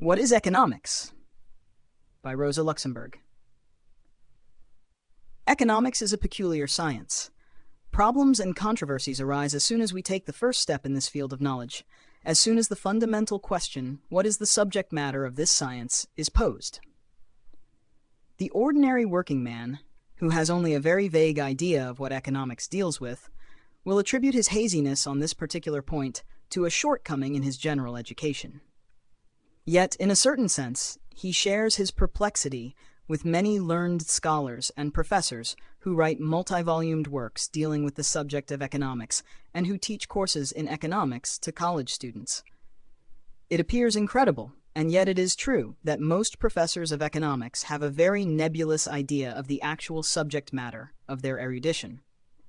What is economics? By Rosa-Luxemburg. Economics is a peculiar science. Problems and controversies arise as soon as we take the first step in this field of knowledge, as soon as the fundamental question, what is the subject matter of this science, is posed. The ordinary working man, who has only a very vague idea of what economics deals with, will attribute his haziness on this particular point to a shortcoming in his general education. Yet, in a certain sense, he shares his perplexity with many learned scholars and professors who write multi-volumed works dealing with the subject of economics and who teach courses in economics to college students. It appears incredible, and yet it is true, that most professors of economics have a very nebulous idea of the actual subject matter of their erudition.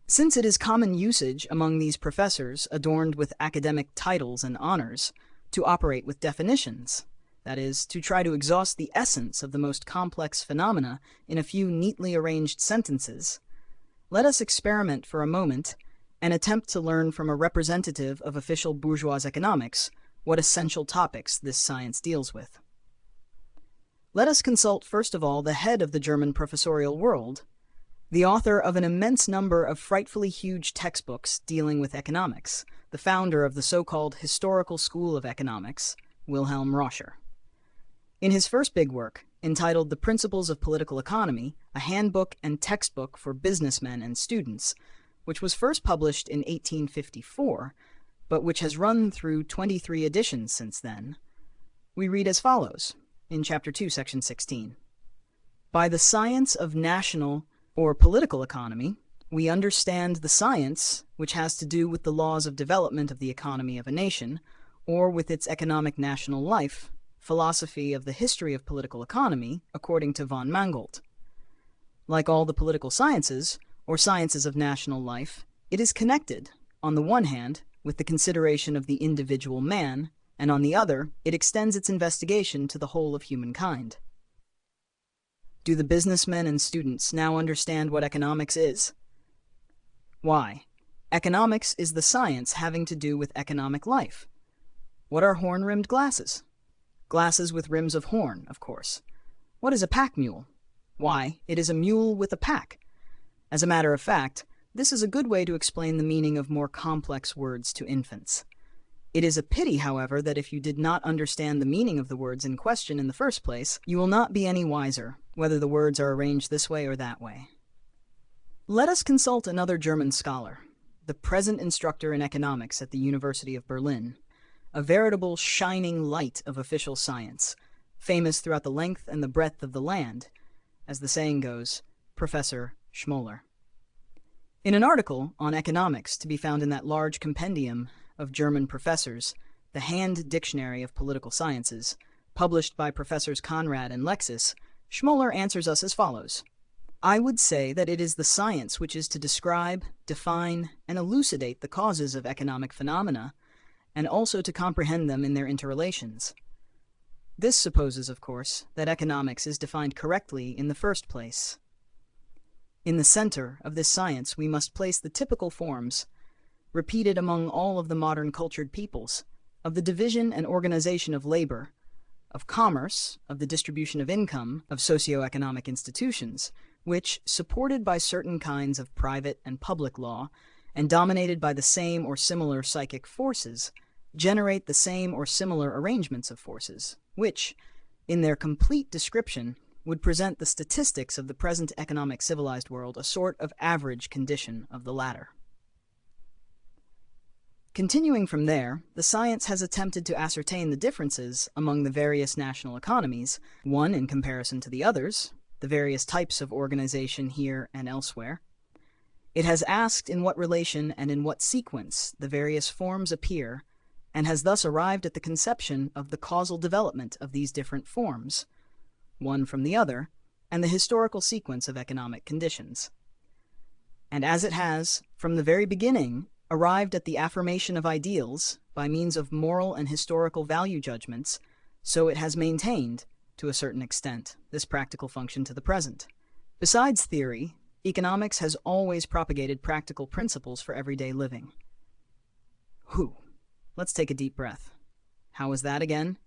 Since it is common usage among these professors adorned with academic titles and honors to operate with definitions, that is, to try to exhaust the essence of the most complex phenomena in a few neatly arranged sentences, let us experiment for a moment and attempt to learn from a representative of official bourgeois economics what essential topics this science deals with. Let us consult first of all the head of the German professorial world, the author of an immense number of frightfully huge textbooks dealing with economics, the founder of the so-called historical school of economics, Wilhelm Roscher. In his first big work, entitled The Principles of Political Economy, a handbook and textbook for businessmen and students, which was first published in 1854, but which has run through 23 editions since then, we read as follows, in Chapter 2, Section 16. By the science of national or political economy, we understand the science which has to do with the laws of development of the economy of a nation, or with its economic national life, philosophy of the history of political economy, according to von Mangold. Like all the political sciences, or sciences of national life, it is connected, on the one hand, with the consideration of the individual man, and on the other, it extends its investigation to the whole of humankind. Do the businessmen and students now understand what economics is? Why, economics is the science having to do with economic life. What are horn-rimmed glasses? Glasses with rims of horn, of course. What is a pack mule? Why, it is a mule with a pack. As a matter of fact, this is a good way to explain the meaning of more complex words to infants. It is a pity, however, that if you did not understand the meaning of the words in question in the first place, you will not be any wiser, whether the words are arranged this way or that way. Let us consult another German scholar, the present instructor in economics at the University of Berlin, a veritable shining light of official science, famous throughout the length and the breadth of the land, as the saying goes, Professor Schmoller. In an article on economics to be found in that large compendium of German professors, the Hand Dictionary of Political Sciences, published by Professors Conrad and Lexis, Schmoller answers us as follows. I would say that it is the science which is to describe, define, and elucidate the causes of economic phenomena, and also to comprehend them in their interrelations. This supposes, of course, that economics is defined correctly in the first place. In the center of this science we must place the typical forms, repeated among all of the modern cultured peoples, of the division and organization of labor, of commerce, of the distribution of income, of socio-economic institutions, which, supported by certain kinds of private and public law, and dominated by the same or similar psychic forces, generate the same or similar arrangements of forces, which, in their complete description, would present the statistics of the present economic civilized world a sort of average condition of the latter. Continuing from there, the science has attempted to ascertain the differences among the various national economies, one in comparison to the others, the various types of organization here and elsewhere. It has asked in what relation and in what sequence the various forms appear, and has thus arrived at the conception of the causal development of these different forms, one from the other, and the historical sequence of economic conditions. And as it has, from the very beginning, arrived at the affirmation of ideals by means of moral and historical value judgments, so it has maintained, to a certain extent, this practical function to the present. Besides theory, economics has always propagated practical principles for everyday living. Whew. Let's take a deep breath. How was that again?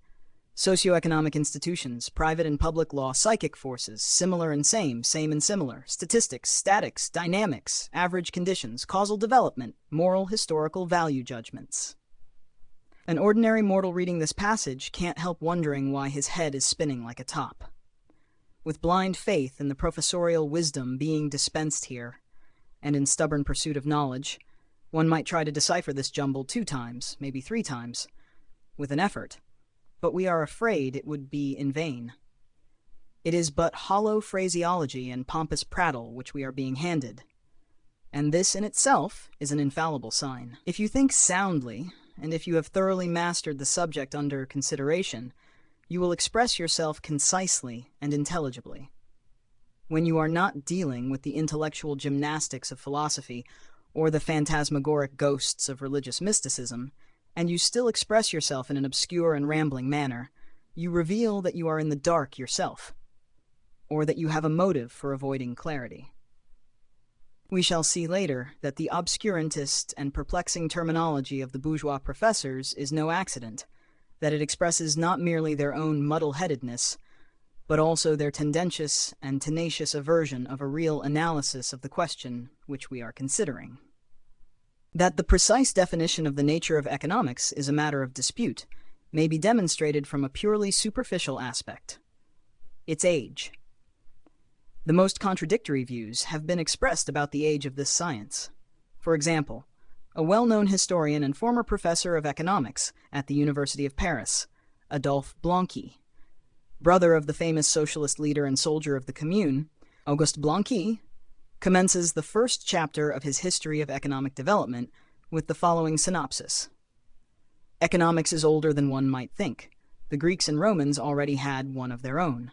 Socioeconomic institutions, private and public law, psychic forces, similar and same and similar, statistics, statics, dynamics, average conditions, causal development, moral, historical value judgments. An ordinary mortal reading this passage can't help wondering why his head is spinning like a top. With blind faith in the professorial wisdom being dispensed here, and in stubborn pursuit of knowledge, one might try to decipher this jumble 2 times, maybe 3 times, with an effort. But we are afraid it would be in vain. It is but hollow phraseology and pompous prattle which we are being handed, and this in itself is an infallible sign. If you think soundly, and if you have thoroughly mastered the subject under consideration, you will express yourself concisely and intelligibly. When you are not dealing with the intellectual gymnastics of philosophy or the phantasmagoric ghosts of religious mysticism, and you still express yourself in an obscure and rambling manner, you reveal that you are in the dark yourself, or that you have a motive for avoiding clarity. We shall see later that the obscurantist and perplexing terminology of the bourgeois professors is no accident, that it expresses not merely their own muddle-headedness, but also their tendentious and tenacious aversion of a real analysis of the question which we are considering. That the precise definition of the nature of economics is a matter of dispute may be demonstrated from a purely superficial aspect: its age. The most contradictory views have been expressed about the age of this science. For example, a well-known historian and former professor of economics at the University of Paris, Adolphe Blanqui, brother of the famous socialist leader and soldier of the Commune, Auguste Blanqui, commences the first chapter of his History of Economic Development with the following synopsis. Economics is older than one might think. The Greeks and Romans already had one of their own.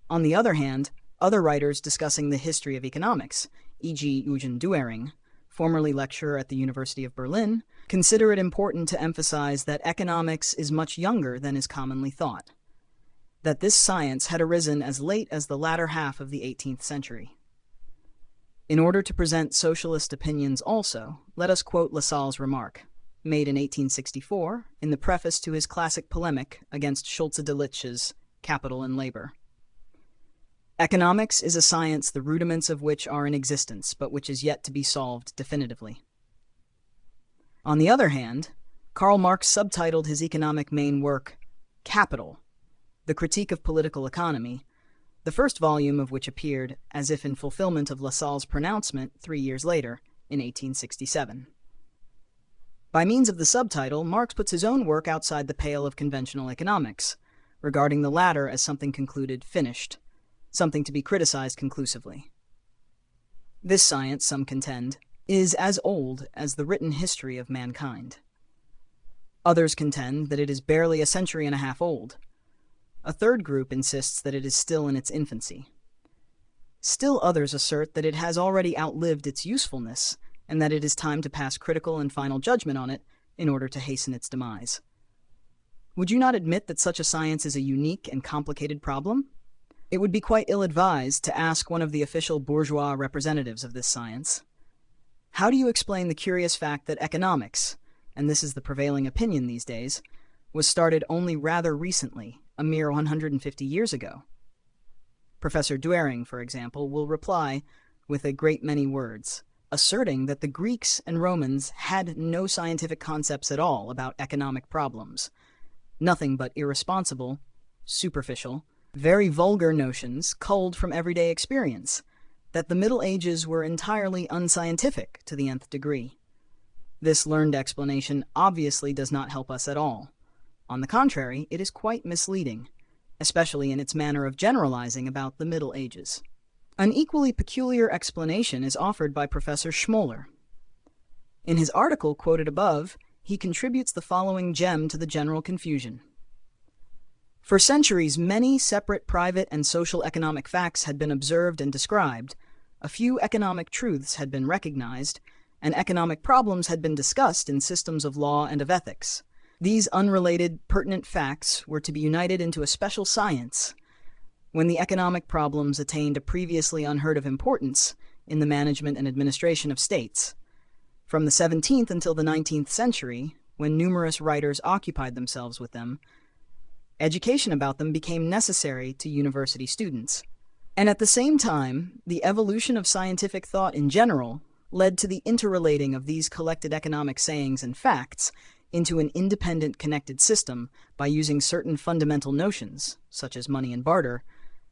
On the other hand, other writers discussing the history of economics, e.g. Eugen Duhring, formerly lecturer at the University of Berlin, consider it important to emphasize that economics is much younger than is commonly thought, that this science had arisen as late as the latter half of the 18th century. In order to present socialist opinions also, let us quote Lassalle's remark, made in 1864 in the preface to his classic polemic against Schulze-Delitzsch's Capital and Labor. Economics is a science the rudiments of which are in existence, but which is yet to be solved definitively. On the other hand, Karl Marx subtitled his economic main work, Capital, The Critique of Political Economy, the first volume of which appeared, as if in fulfillment of Lassalle's pronouncement 3 years later, in 1867. By means of the subtitle, Marx puts his own work outside the pale of conventional economics, regarding the latter as something concluded, finished, something to be criticized conclusively. This science, some contend, is as old as the written history of mankind. Others contend that it is barely a century and a half old. A third group insists that it is still in its infancy. Still others assert that it has already outlived its usefulness, and that it is time to pass critical and final judgment on it in order to hasten its demise. Would you not admit that such a science is a unique and complicated problem? It would be quite ill-advised to ask one of the official bourgeois representatives of this science, how do you explain the curious fact that economics, and this is the prevailing opinion these days, was started only rather recently, a mere 150 years ago? Professor Duhring, for example, will reply with a great many words, asserting that the Greeks and Romans had no scientific concepts at all about economic problems, nothing but irresponsible, superficial, very vulgar notions culled from everyday experience, that the Middle Ages were entirely unscientific to the nth degree. This learned explanation obviously does not help us at all. On the contrary, it is quite misleading, especially in its manner of generalizing about the Middle Ages. An equally peculiar explanation is offered by Professor Schmoller. In his article quoted above, he contributes the following gem to the general confusion. For centuries, many separate private and social economic facts had been observed and described, a few economic truths had been recognized, and economic problems had been discussed in systems of law and of ethics. These unrelated, pertinent facts were to be united into a special science when the economic problems attained a previously unheard-of importance in the management and administration of states. From the 17th until the 19th century, when numerous writers occupied themselves with them, Education about them became necessary to university students. And at the same time, the evolution of scientific thought in general led to the interrelating of these collected economic sayings and facts into an independent connected system by using certain fundamental notions, such as money and barter,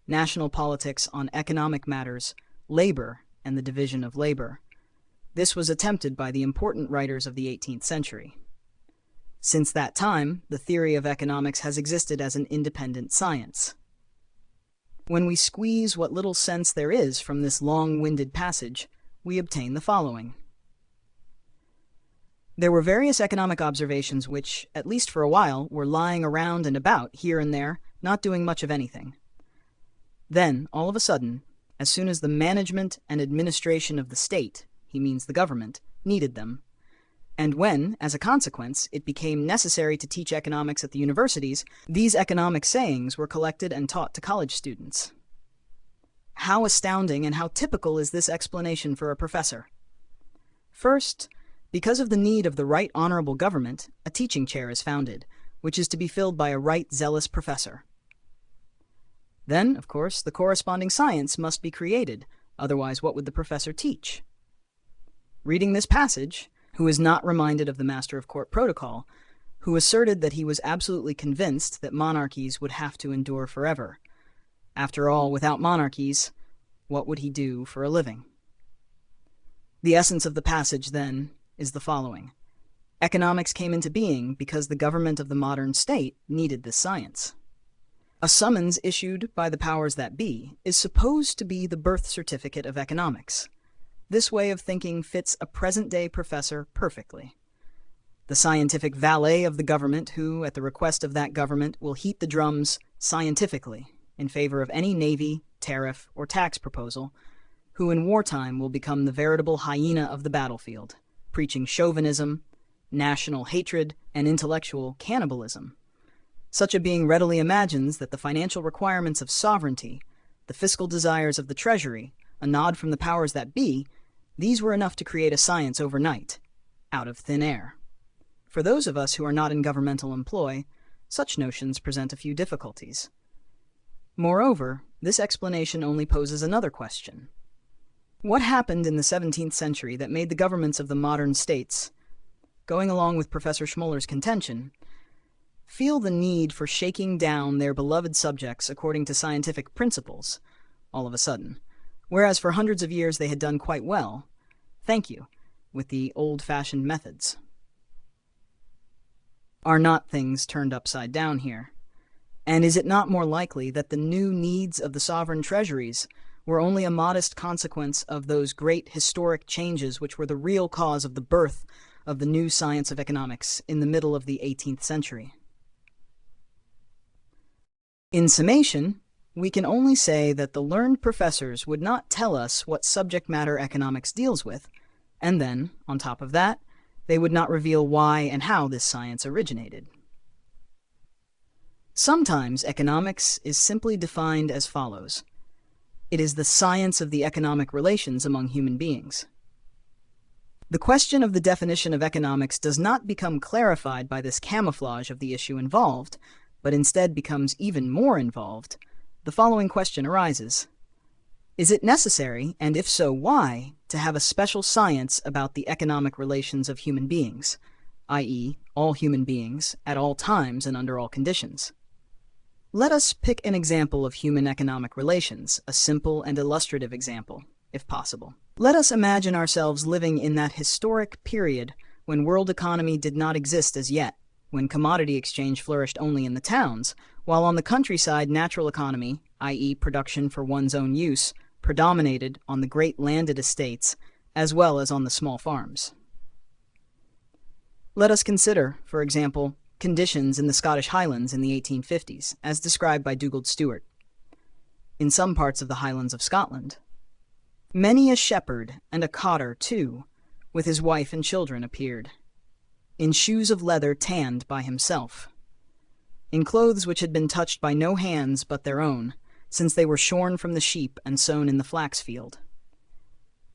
national politics on economic matters, labor, and the division of labor. This was attempted by the important writers of the 18th century. Since that time, the theory of economics has existed as an independent science. When we squeeze what little sense there is from this long-winded passage, we obtain the following. There were various economic observations which, at least for a while, were lying around and about here and there, not doing much of anything. Then, all of a sudden, as soon as the management and administration of the state, he means the government, needed them, and when, as a consequence, it became necessary to teach economics at the universities, these economic sayings were collected and taught to college students. How astounding and how typical is this explanation for a professor? First, because of the need of the right honorable government, a teaching chair is founded, which is to be filled by a right zealous professor. Then, of course, the corresponding science must be created, otherwise what would the professor teach? Reading this passage, who is not reminded of the Master of Court Protocol, who asserted that he was absolutely convinced that monarchies would have to endure forever. After all, without monarchies, what would he do for a living? The essence of the passage, then, is the following. Economics came into being because the government of the modern state needed this science. A summons issued by the powers that be is supposed to be the birth certificate of economics. This way of thinking fits a present-day professor perfectly. The scientific valet of the government who, at the request of that government, will heat the drums scientifically in favor of any navy, tariff, or tax proposal, who in wartime will become the veritable hyena of the battlefield, preaching chauvinism, national hatred, and intellectual cannibalism. Such a being readily imagines that the financial requirements of sovereignty, the fiscal desires of the treasury, a nod from the powers that be, these were enough to create a science overnight, out of thin air. For those of us who are not in governmental employ, such notions present a few difficulties. Moreover, this explanation only poses another question. What happened in the 17th century that made the governments of the modern states, going along with Professor Schmoller's contention, feel the need for shaking down their beloved subjects according to scientific principles, all of a sudden? Whereas for hundreds of years they had done quite well, thank you, with the old-fashioned methods. Are not things turned upside down here? And is it not more likely that the new needs of the sovereign treasuries were only a modest consequence of those great historic changes which were the real cause of the birth of the new science of economics in the middle of the 18th century? In summation, we can only say that the learned professors would not tell us what subject matter economics deals with, and then, on top of that, they would not reveal why and how this science originated. Sometimes economics is simply defined as follows. It is the science of the economic relations among human beings. The question of the definition of economics does not become clarified by this camouflage of the issue involved, but instead becomes even more involved. The following question arises. Is it necessary, and if so, why, to have a special science about the economic relations of human beings, i.e., all human beings, at all times and under all conditions? Let us pick an example of human economic relations, a simple and illustrative example, if possible. Let us imagine ourselves living in that historic period when world economy did not exist as yet, when commodity exchange flourished only in the towns, while on the countryside natural economy, i.e. production for one's own use, predominated on the great landed estates as well as on the small farms. Let us consider, for example, conditions in the Scottish Highlands in the 1850s, as described by Dugald Stewart. In some parts of the Highlands of Scotland, many a shepherd and a cotter, too, with his wife and children appeared, in shoes of leather tanned by himself, in clothes which had been touched by no hands but their own, since they were shorn from the sheep and sown in the flax field.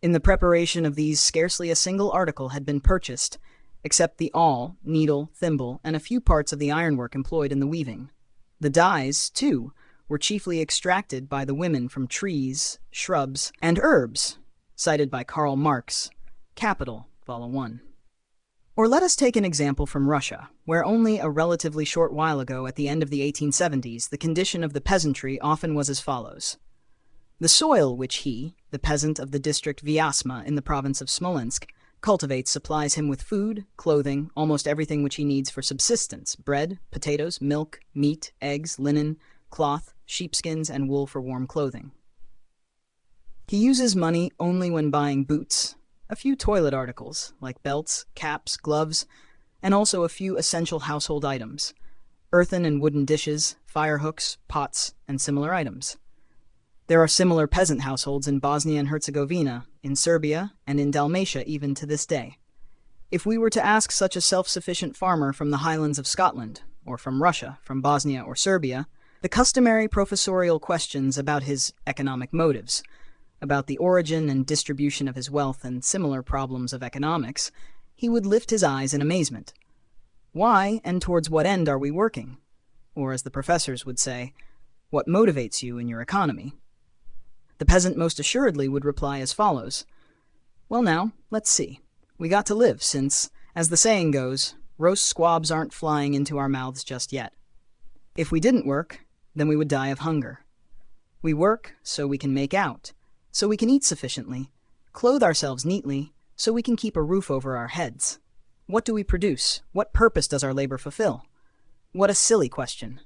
In the preparation of these scarcely a single article had been purchased, except the awl, needle, thimble, and a few parts of the ironwork employed in the weaving. The dyes, too, were chiefly extracted by the women from trees, shrubs, and herbs, cited by Karl Marx, Capital, Vol. 1. Or let us take an example from Russia, where only a relatively short while ago, at the end of the 1870s, the condition of the peasantry often was as follows. The soil which he, the peasant of the district Vyazma in the province of Smolensk, cultivates supplies him with food, clothing, almost everything which he needs for subsistence: bread, potatoes, milk, meat, eggs, linen, cloth, sheepskins, and wool for warm clothing. He uses money only when buying boots, a few toilet articles like belts, caps, gloves, and also a few essential household items: earthen and wooden dishes, fire hooks, pots, and similar items. There are similar peasant households in Bosnia and Herzegovina, in Serbia, and in Dalmatia even to this day. If we were to ask such a self-sufficient farmer from the highlands of Scotland, or from Russia, from Bosnia or Serbia, the customary professorial questions about his economic motives, about the origin and distribution of his wealth, and similar problems of economics, he would lift his eyes in amazement. Why and towards what end are we working? Or, as the professors would say, what motivates you in your economy? The peasant most assuredly would reply as follows: well now, let's see. We got to live since, as the saying goes, roast squabs aren't flying into our mouths just yet. If we didn't work, then we would die of hunger. We work so we can make out, so we can eat sufficiently, clothe ourselves neatly, so we can keep a roof over our heads. What do we produce? What purpose does our labor fulfill? What a silly question.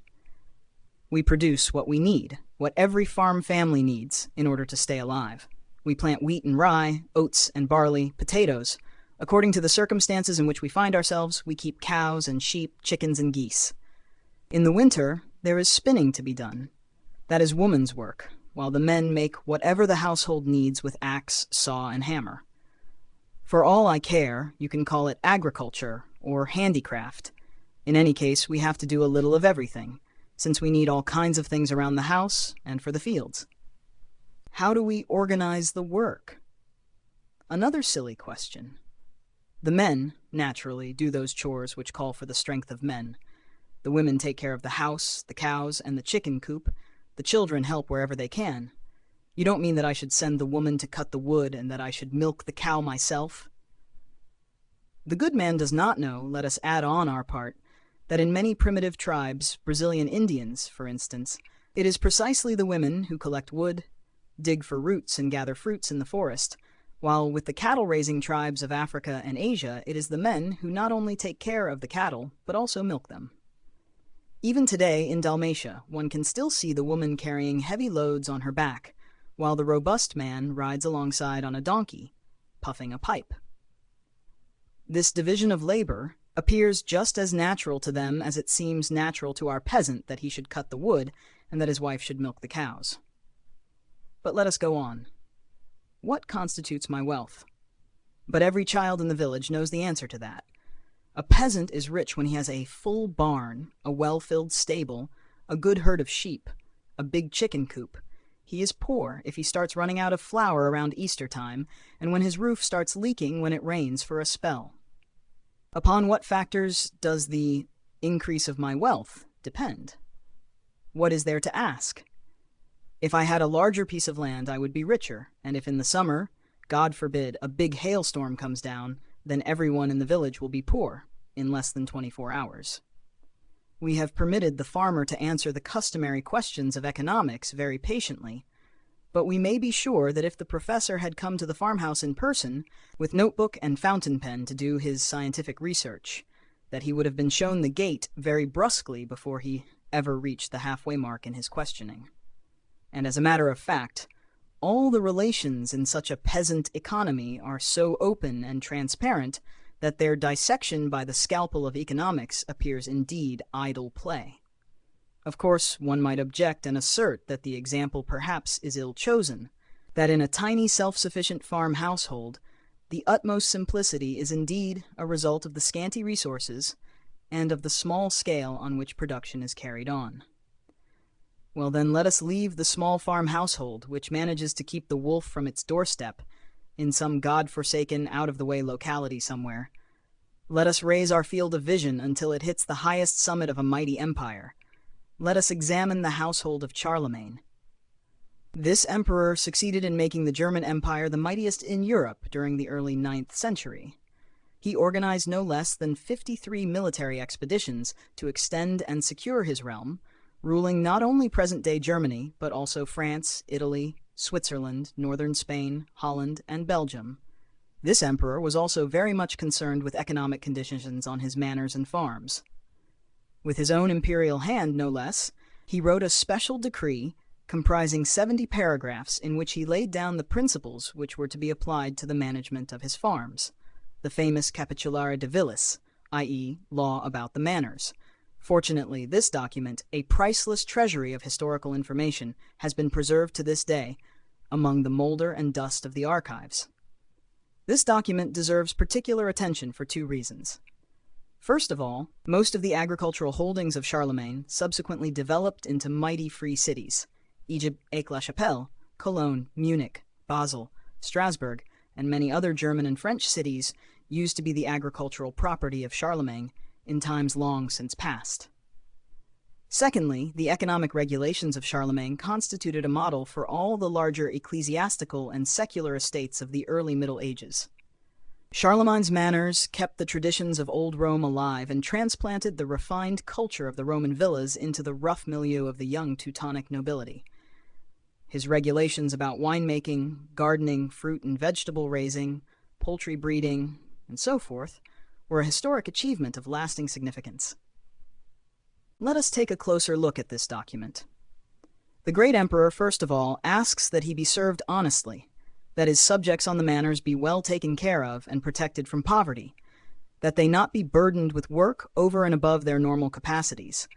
We produce what we need, what every farm family needs in order to stay alive. We plant wheat and rye, oats and barley, potatoes. According to the circumstances in which we find ourselves, we keep cows and sheep, chickens and geese. In the winter, there is spinning to be done. That is woman's work, while the men make whatever the household needs with axe, saw, and hammer. For all I care, you can call it agriculture or handicraft. In any case, we have to do a little of everything, since we need all kinds of things around the house and for the fields. How do we organize the work? Another silly question. The men, naturally, do those chores which call for the strength of men. The women take care of the house, the cows, and the chicken coop. The children help wherever they can. You don't mean that I should send the woman to cut the wood and that I should milk the cow myself? The good man does not know, let us add on our part, that in many primitive tribes, Brazilian Indians, for instance, it is precisely the women who collect wood, dig for roots, and gather fruits in the forest, while with the cattle-raising tribes of Africa and Asia, it is the men who not only take care of the cattle, but also milk them. Even today, in Dalmatia, one can still see the woman carrying heavy loads on her back, while the robust man rides alongside on a donkey, puffing a pipe. This division of labor appears just as natural to them as it seems natural to our peasant that he should cut the wood and that his wife should milk the cows. But let us go on. What constitutes my wealth? But every child in the village knows the answer to that. A peasant is rich when he has a full barn, a well-filled stable, a good herd of sheep, a big chicken coop. He is poor if he starts running out of flour around Easter time, and when his roof starts leaking when it rains for a spell. Upon what factors does the increase of my wealth depend? What is there to ask? If I had a larger piece of land, I would be richer, and if in the summer, God forbid, a big hailstorm comes down, then everyone in the village will be poor in less than 24 hours. We have permitted the farmer to answer the customary questions of economics very patiently, but we may be sure that if the professor had come to the farmhouse in person, with notebook and fountain pen to do his scientific research, that he would have been shown the gate very brusquely before he ever reached the halfway mark in his questioning. And as a matter of fact, all the relations in such a peasant economy are so open and transparent that their dissection by the scalpel of economics appears indeed idle play. Of course, one might object and assert that the example perhaps is ill-chosen, that in a tiny self-sufficient farm household, the utmost simplicity is indeed a result of the scanty resources and of the small scale on which production is carried on. Well then, let us leave the small farm household, which manages to keep the wolf from its doorstep, in some God-forsaken, out-of-the-way locality somewhere. Let us raise our field of vision until it hits the highest summit of a mighty empire. Let us examine the household of Charlemagne. This emperor succeeded in making the German Empire the mightiest in Europe during the early 9th century. He organized no less than 53 military expeditions to extend and secure his realm, ruling not only present-day Germany, but also France, Italy, Switzerland, northern Spain, Holland, and Belgium. This emperor was also very much concerned with economic conditions on his manors and farms. With his own imperial hand, no less, he wrote a special decree comprising 70 paragraphs in which he laid down the principles which were to be applied to the management of his farms, the famous Capitulare de Villis, i.e., law about the manors. Fortunately, this document, a priceless treasury of historical information, has been preserved to this day among the molder and dust of the archives. This document deserves particular attention for two reasons. First of all, most of the agricultural holdings of Charlemagne subsequently developed into mighty free cities. Aix-la-Chapelle, Cologne, Munich, Basel, Strasbourg, and many other German and French cities used to be the agricultural property of Charlemagne in times long since past. Secondly, the economic regulations of Charlemagne constituted a model for all the larger ecclesiastical and secular estates of the early Middle Ages. Charlemagne's manners kept the traditions of old Rome alive and transplanted the refined culture of the Roman villas into the rough milieu of the young Teutonic nobility. His regulations about winemaking, gardening, fruit and vegetable raising, poultry breeding, and so forth were a historic achievement of lasting significance. Let us take a closer look at this document. The great emperor, first of all, asks that he be served honestly, that his subjects on the manors be well taken care of and protected from poverty, that they not be burdened with work over and above their normal capacities,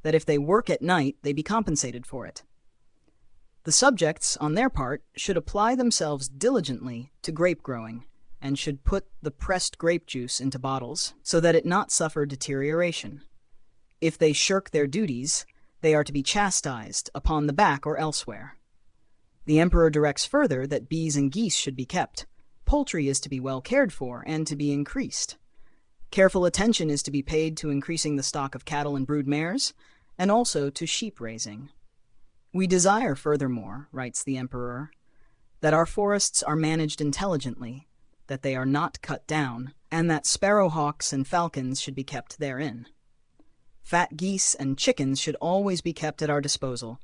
that if they work at night, they be compensated for it. The subjects, on their part, should apply themselves diligently to grape growing, and should put the pressed grape juice into bottles, so that it not suffer deterioration. If they shirk their duties, they are to be chastised upon the back or elsewhere. The emperor directs further that bees and geese should be kept. Poultry is to be well cared for and to be increased. Careful attention is to be paid to increasing the stock of cattle and brood mares, and also to sheep raising. We desire, furthermore, writes the emperor, that our forests are managed intelligently, that they are not cut down, and that sparrowhawks and falcons should be kept therein. Fat geese and chickens should always be kept at our disposal.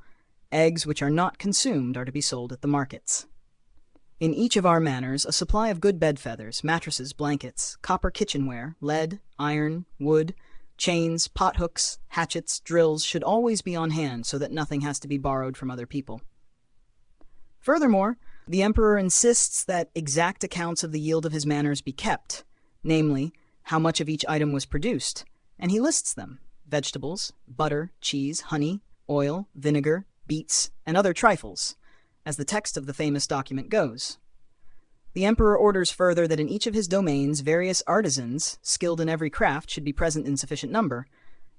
Eggs which are not consumed are to be sold at the markets. In each of our manors, a supply of good bed feathers, mattresses, blankets, copper kitchenware, lead, iron, wood, chains, pothooks, hatchets, drills should always be on hand so that nothing has to be borrowed from other people. Furthermore, the emperor insists that exact accounts of the yield of his manors be kept, namely, how much of each item was produced, and he lists them: vegetables, butter, cheese, honey, oil, vinegar, beets, and other trifles, as the text of the famous document goes. The emperor orders further that in each of his domains various artisans, skilled in every craft, should be present in sufficient number,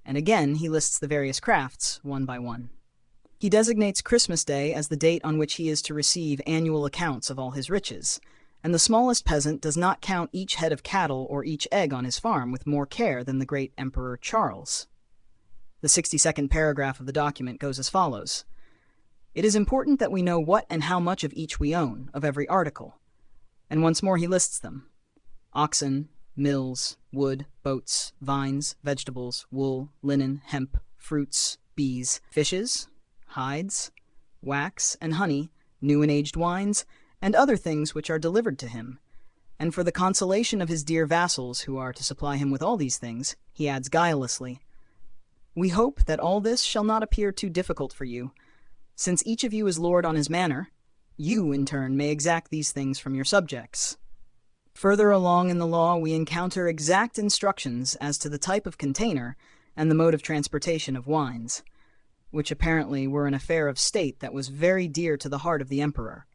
and again he lists the various crafts one by one. He designates Christmas Day as the date on which he is to receive annual accounts of all his riches, and the smallest peasant does not count each head of cattle or each egg on his farm with more care than the great Emperor Charles. The 62nd paragraph of the document goes as follows: "It is important that we know what and how much of each we own, of every article." And once more he lists them: oxen, mills, wood, boats, vines, vegetables, wool, linen, hemp, fruits, bees, fishes, hides, wax and honey, new and aged wines, and other things which are delivered to him. And for the consolation of his dear vassals, who are to supply him with all these things, he adds guilelessly, "We hope that all this shall not appear too difficult for you. Since each of you is lord on his manor, you, in turn, may exact these things from your subjects." Further along in the law, we encounter exact instructions as to the type of container and the mode of transportation of wines, which apparently were an affair of state that was very dear to the heart of the emperor.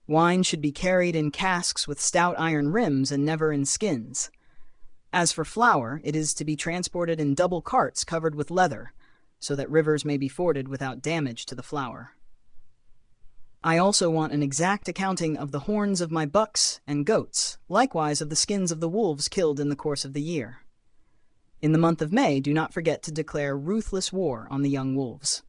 Wine should be carried in casks with stout iron rims and never in skins. As for flour, it is to be transported in double carts covered with leather, so that rivers may be forded without damage to the flour. I also want an exact accounting of the horns of my bucks and goats, likewise of the skins of the wolves killed in the course of the year. In the month of May, do not forget to declare ruthless war on the young wolves.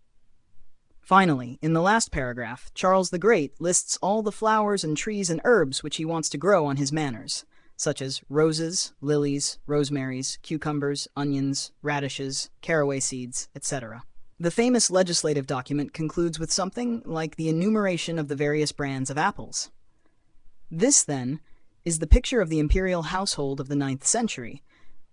Finally, in the last paragraph, Charles the Great lists all the flowers and trees and herbs which he wants to grow on his manors, such as roses, lilies, rosemaries, cucumbers, onions, radishes, caraway seeds, etc. The famous legislative document concludes with something like the enumeration of the various brands of apples. This, then, is the picture of the imperial household of the 9th century,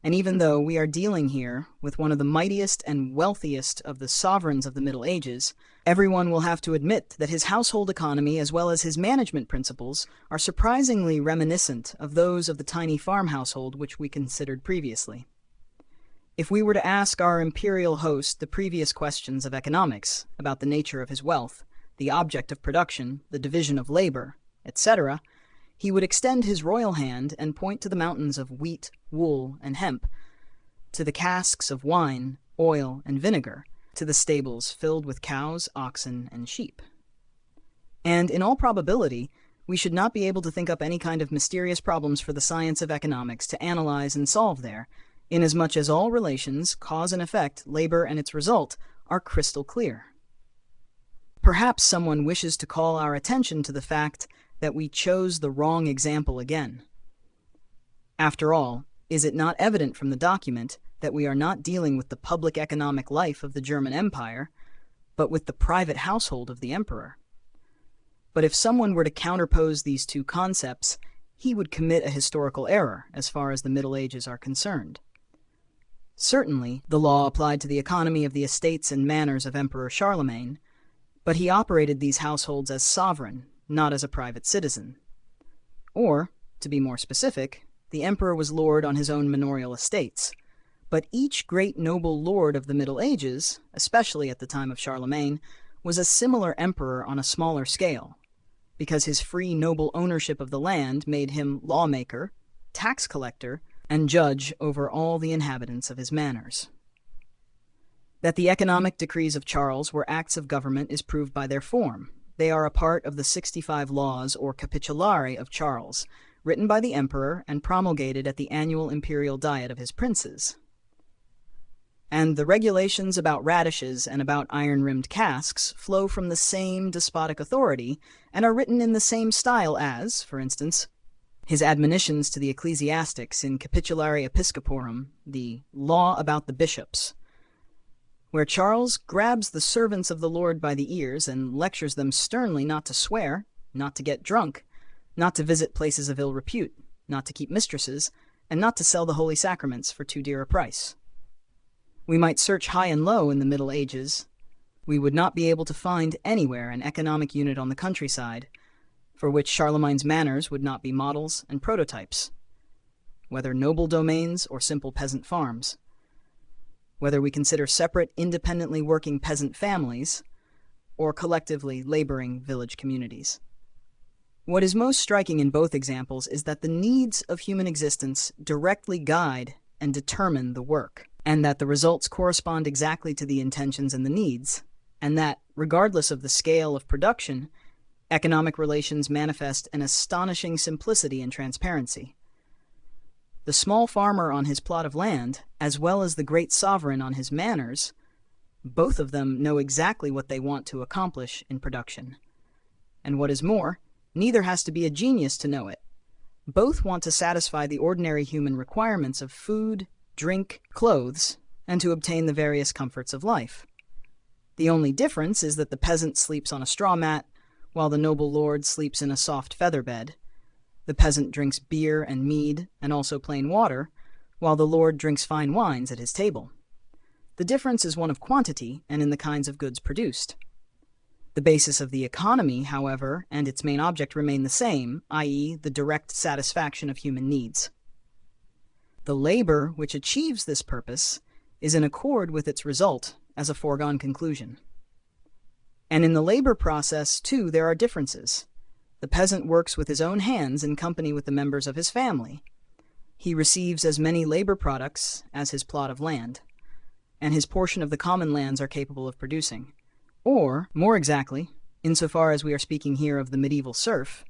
and even though we are dealing here with one of the mightiest and wealthiest of the sovereigns of the Middle Ages, everyone will have to admit that his household economy as well as his management principles are surprisingly reminiscent of those of the tiny farm household which we considered previously. If we were to ask our imperial host the previous questions of economics about the nature of his wealth, the object of production, the division of labor, etc., he would extend his royal hand and point to the mountains of wheat, wool, and hemp, to the casks of wine, oil, and vinegar, to the stables filled with cows, oxen, and sheep. And in all probability, we should not be able to think up any kind of mysterious problems for the science of economics to analyze and solve there, inasmuch as all relations, cause and effect, labor, and its result are crystal clear. Perhaps someone wishes to call our attention to the fact that we chose the wrong example again. After all, is it not evident from the document that we are not dealing with the public economic life of the German Empire, but with the private household of the emperor? But if someone were to counterpose these two concepts, he would commit a historical error as far as the Middle Ages are concerned. Certainly, the law applied to the economy of the estates and manors of Emperor Charlemagne, but he operated these households as sovereign, not as a private citizen. Or, to be more specific, the emperor was lord on his own manorial estates, but each great noble lord of the Middle Ages, especially at the time of Charlemagne, was a similar emperor on a smaller scale, because his free noble ownership of the land made him lawmaker, tax collector, and judge over all the inhabitants of his manors. That the economic decrees of Charles were acts of government is proved by their form. They are a part of the 65 laws or capitulari of Charles, written by the emperor and promulgated at the annual imperial diet of his princes. And the regulations about radishes and about iron-rimmed casks flow from the same despotic authority and are written in the same style as, for instance, his admonitions to the ecclesiastics in Capitulari Episcoporum, the law about the bishops, where Charles grabs the servants of the Lord by the ears and lectures them sternly not to swear, not to get drunk, not to visit places of ill repute, not to keep mistresses, and not to sell the holy sacraments for too dear a price. We might search high and low in the Middle Ages. We would not be able to find anywhere an economic unit on the countryside for which Charlemagne's manors would not be models and prototypes, whether noble domains or simple peasant farms, whether we consider separate, independently working peasant families or collectively laboring village communities. What is most striking in both examples is that the needs of human existence directly guide and determine the work, and that the results correspond exactly to the intentions and the needs, and that, regardless of the scale of production, economic relations manifest an astonishing simplicity and transparency. The small farmer on his plot of land, as well as the great sovereign on his manors, both of them know exactly what they want to accomplish in production. And what is more, neither has to be a genius to know it. Both want to satisfy the ordinary human requirements of food, drink, clothes, and to obtain the various comforts of life. The only difference is that the peasant sleeps on a straw mat, while the noble lord sleeps in a soft feather bed. The peasant drinks beer and mead, and also plain water, while the lord drinks fine wines at his table. The difference is one of quantity and in the kinds of goods produced. The basis of the economy, however, and its main object remain the same, i.e., the direct satisfaction of human needs. The labor which achieves this purpose is in accord with its result as a foregone conclusion. And in the labor process, too, there are differences. The peasant works with his own hands in company with the members of his family. He receives as many labor products as his plot of land, and his portion of the common lands are capable of producing. Or, more exactly, insofar as we are speaking here of the medieval serf,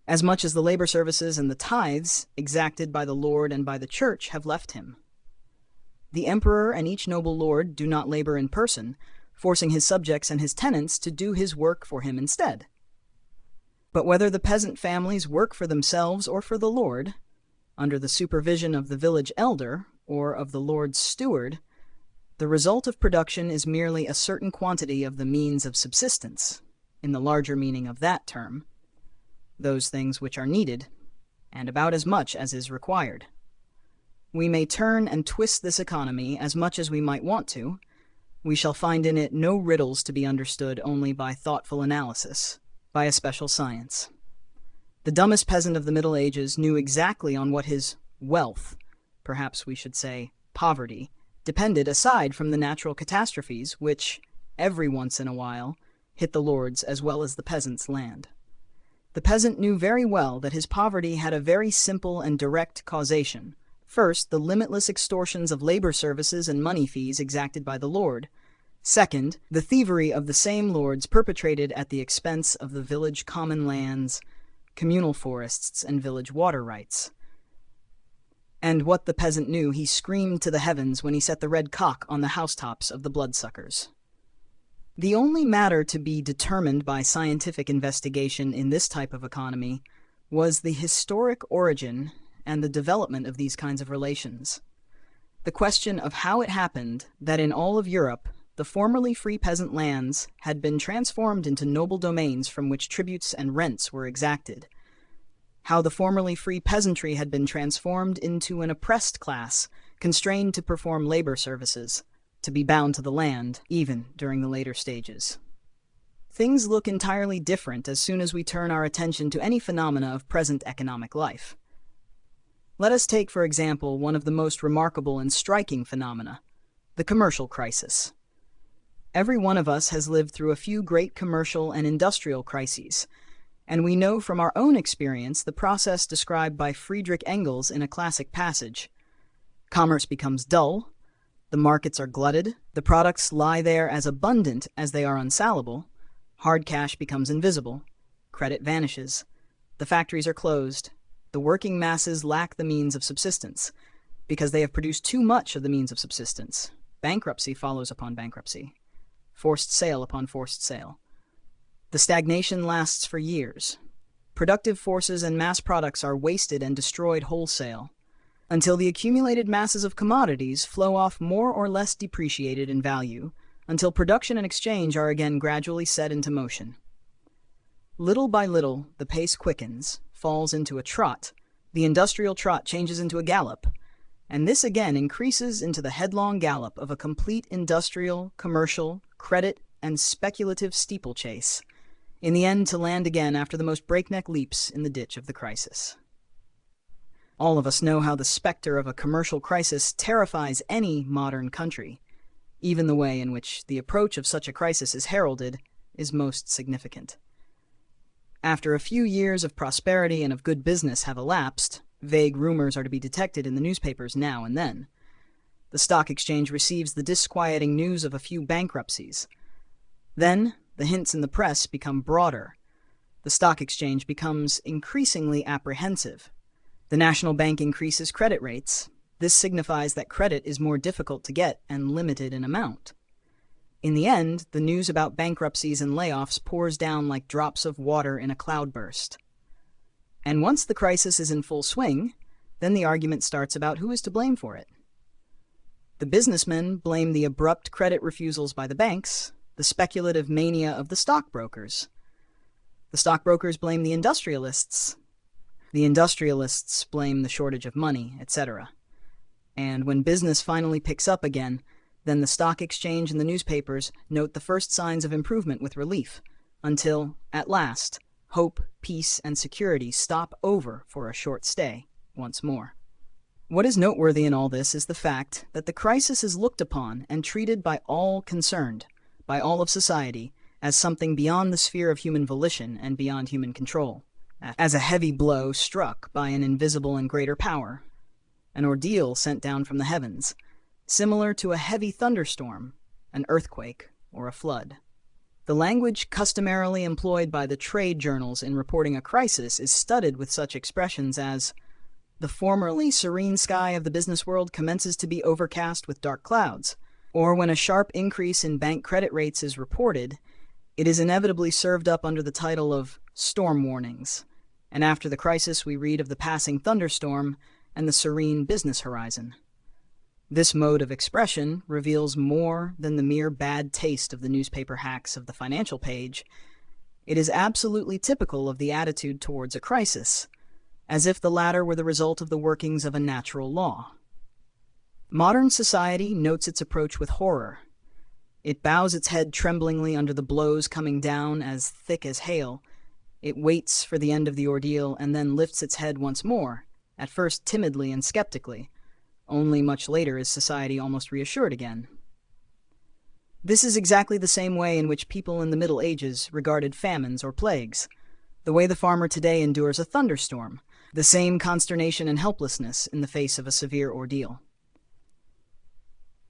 as much as the labor services and the tithes exacted by the lord and by the church have left him. The emperor and each noble lord do not labor in person, forcing his subjects and his tenants to do his work for him instead. But whether the peasant families work for themselves or for the lord, under the supervision of the village elder or of the lord's steward, the result of production is merely a certain quantity of the means of subsistence, in the larger meaning of that term, those things which are needed, and about as much as is required. We may turn and twist this economy as much as we might want to. We shall find in it no riddles to be understood only by thoughtful analysis, by a special science. The dumbest peasant of the Middle Ages knew exactly on what his wealth, perhaps we should say poverty, depended aside from the natural catastrophes which, every once in a while, hit the lord's as well as the peasant's land. The peasant knew very well that his poverty had a very simple and direct causation. First, the limitless extortions of labor services and money fees exacted by the lord. Second, the thievery of the same lords perpetrated at the expense of the village common lands, communal forests, and village water rights. And what the peasant knew he screamed to the heavens when he set the red cock on the housetops of the bloodsuckers. The only matter to be determined by scientific investigation in this type of economy was the historic origin and the development of these kinds of relations. The question of how it happened that in all of Europe the formerly free peasant lands had been transformed into noble domains from which tributes and rents were exacted. How the formerly free peasantry had been transformed into an oppressed class, constrained to perform labor services, to be bound to the land, even during the later stages. Things look entirely different as soon as we turn our attention to any phenomena of present economic life. Let us take, for example, one of the most remarkable and striking phenomena, the commercial crisis. Every one of us has lived through a few great commercial and industrial crises, and we know from our own experience the process described by Friedrich Engels in a classic passage. Commerce becomes dull, the markets are glutted, the products lie there as abundant as they are unsalable, hard cash becomes invisible, credit vanishes, the factories are closed, the working masses lack the means of subsistence, because they have produced too much of the means of subsistence. Bankruptcy follows upon bankruptcy, forced sale upon forced sale. The stagnation lasts for years. Productive forces and mass products are wasted and destroyed wholesale, until the accumulated masses of commodities flow off more or less depreciated in value, until production and exchange are again gradually set into motion. Little by little, the pace quickens, falls into a trot, the industrial trot changes into a gallop, and this again increases into the headlong gallop of a complete industrial, commercial, credit, and speculative steeplechase, in the end to land again after the most breakneck leaps in the ditch of the crisis. All of us know how the specter of a commercial crisis terrifies any modern country. Even the way in which the approach of such a crisis is heralded is most significant. After a few years of prosperity and of good business have elapsed, vague rumors are to be detected in the newspapers now and then. The stock exchange receives the disquieting news of a few bankruptcies. Then, the hints in the press become broader. The stock exchange becomes increasingly apprehensive. The national bank increases credit rates. This signifies that credit is more difficult to get and limited in amount. In the end, the news about bankruptcies and layoffs pours down like drops of water in a cloudburst. And once the crisis is in full swing, then the argument starts about who is to blame for it. The businessmen blame the abrupt credit refusals by the banks, the speculative mania of the stockbrokers. The stockbrokers blame the industrialists. The industrialists blame the shortage of money, etc. And when business finally picks up again, then the stock exchange and the newspapers note the first signs of improvement with relief, until, at last, hope, peace, and security stop over for a short stay once more. What is noteworthy in all this is the fact that the crisis is looked upon and treated by all concerned, by all of society, as something beyond the sphere of human volition and beyond human control, as a heavy blow struck by an invisible and greater power, an ordeal sent down from the heavens, similar to a heavy thunderstorm, an earthquake, or a flood. The language customarily employed by the trade journals in reporting a crisis is studded with such expressions as, the formerly serene sky of the business world commences to be overcast with dark clouds, or when a sharp increase in bank credit rates is reported, it is inevitably served up under the title of storm warnings, and after the crisis we read of the passing thunderstorm and the serene business horizon. This mode of expression reveals more than the mere bad taste of the newspaper hacks of the financial page. It is absolutely typical of the attitude towards a crisis, as if the latter were the result of the workings of a natural law. Modern society notes its approach with horror. It bows its head tremblingly under the blows coming down as thick as hail. It waits for the end of the ordeal and then lifts its head once more, at first timidly and skeptically. Only much later is society almost reassured again. This is exactly the same way in which people in the Middle Ages regarded famines or plagues, the way the farmer today endures a thunderstorm, the same consternation and helplessness in the face of a severe ordeal.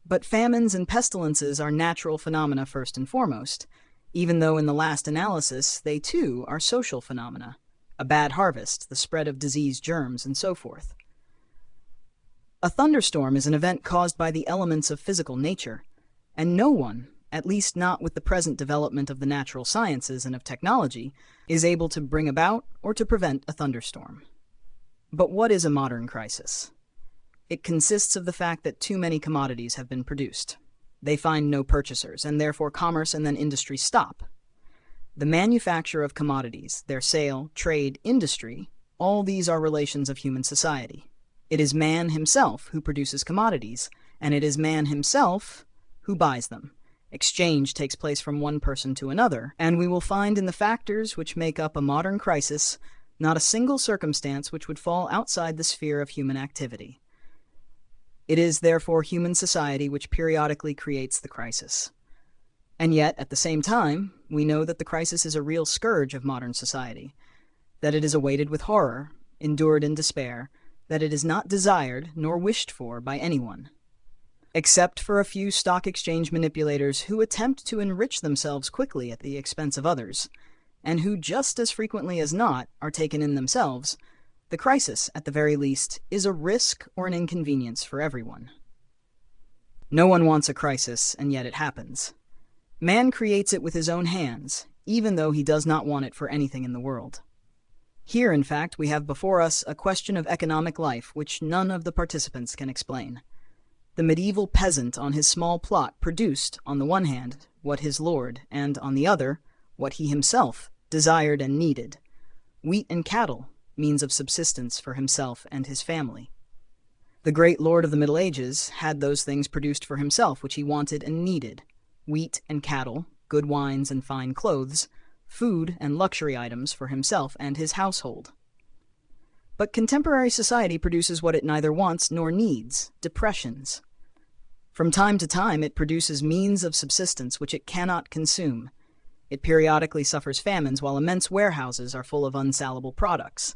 But famines and pestilences are natural phenomena first and foremost, even though in the last analysis they too are social phenomena, a bad harvest, the spread of disease germs, and so forth. A thunderstorm is an event caused by the elements of physical nature, and no one, at least not with the present development of the natural sciences and of technology, is able to bring about or to prevent a thunderstorm. But what is a modern crisis? It consists of the fact that too many commodities have been produced. They find no purchasers, and therefore commerce and then industry stop. The manufacture of commodities, their sale, trade, industry, all these are relations of human society. It is man himself who produces commodities, and it is man himself who buys them. Exchange takes place from one person to another, and we will find in the factors which make up a modern crisis not a single circumstance which would fall outside the sphere of human activity. It is, therefore, human society which periodically creates the crisis. And yet, at the same time, we know that the crisis is a real scourge of modern society, that it is awaited with horror, endured in despair, that it is not desired nor wished for by anyone, except for a few stock exchange manipulators who attempt to enrich themselves quickly at the expense of others, and who just as frequently as not are taken in themselves. The crisis, at the very least, is a risk or an inconvenience for everyone. No one wants a crisis, and yet it happens. Man creates it with his own hands, even though he does not want it for anything in the world. Here, in fact, we have before us a question of economic life which none of the participants can explain. The medieval peasant on his small plot produced, on the one hand, what his lord, and, on the other, what he himself desired and needed. Wheat and cattle, means of subsistence for himself and his family. The great lord of the Middle Ages had those things produced for himself which he wanted and needed: wheat and cattle, good wines and fine clothes, food and luxury items for himself and his household. But contemporary society produces what it neither wants nor needs: depressions. From time to time it produces means of subsistence which it cannot consume. It periodically suffers famines while immense warehouses are full of unsalable products.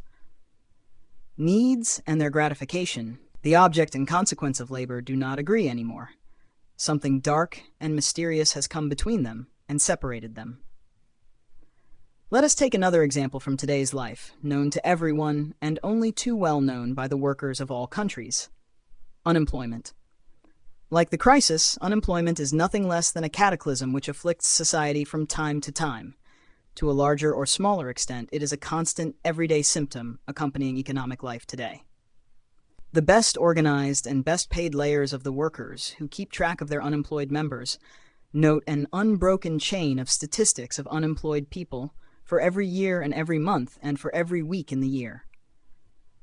Needs and their gratification, the object and consequence of labor, do not agree anymore. Something dark and mysterious has come between them and separated them. Let us take another example from today's life, known to everyone and only too well known by the workers of all countries: unemployment. Like the crisis, unemployment is nothing less than a cataclysm which afflicts society from time to time. To a larger or smaller extent, it is a constant, everyday symptom accompanying economic life today. The best organized and best paid layers of the workers, who keep track of their unemployed members, note an unbroken chain of statistics of unemployed people for every year and every month and for every week in the year.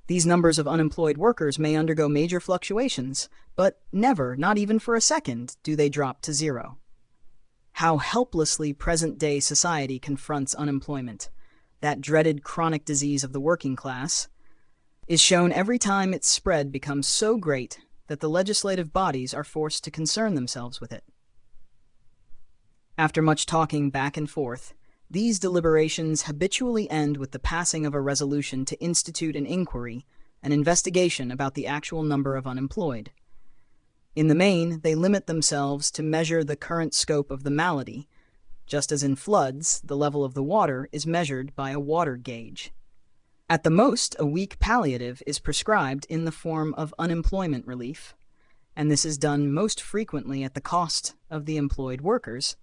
These numbers of unemployed workers may undergo major fluctuations, but never, not even for a second, do they drop to zero. How helplessly present-day society confronts unemployment, that dreaded chronic disease of the working class, is shown every time its spread becomes so great that the legislative bodies are forced to concern themselves with it. After much talking back and forth, these deliberations habitually end with the passing of a resolution to institute an inquiry, an investigation about the actual number of unemployed. In the main, they limit themselves to measure the current scope of the malady, just as in floods, the level of the water is measured by a water gauge. At the most, a weak palliative is prescribed in the form of unemployment relief, and this is done most frequently at the cost of the employed workers,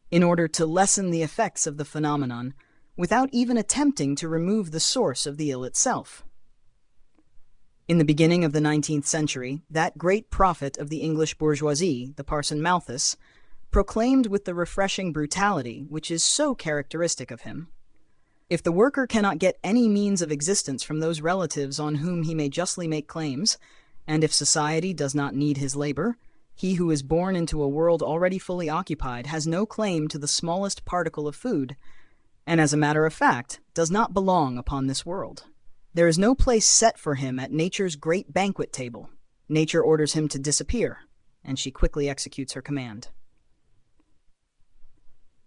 in order to lessen the effects of the phenomenon without even attempting to remove the source of the ill itself. In the beginning of the 19th century, that great prophet of the English bourgeoisie, the Parson Malthus, proclaimed with the refreshing brutality which is so characteristic of him, "If the worker cannot get any means of existence from those relatives on whom he may justly make claims, and if society does not need his labor, he who is born into a world already fully occupied has no claim to the smallest particle of food, and as a matter of fact, does not belong upon this world. There is no place set for him at nature's great banquet table. Nature orders him to disappear, and she quickly executes her command."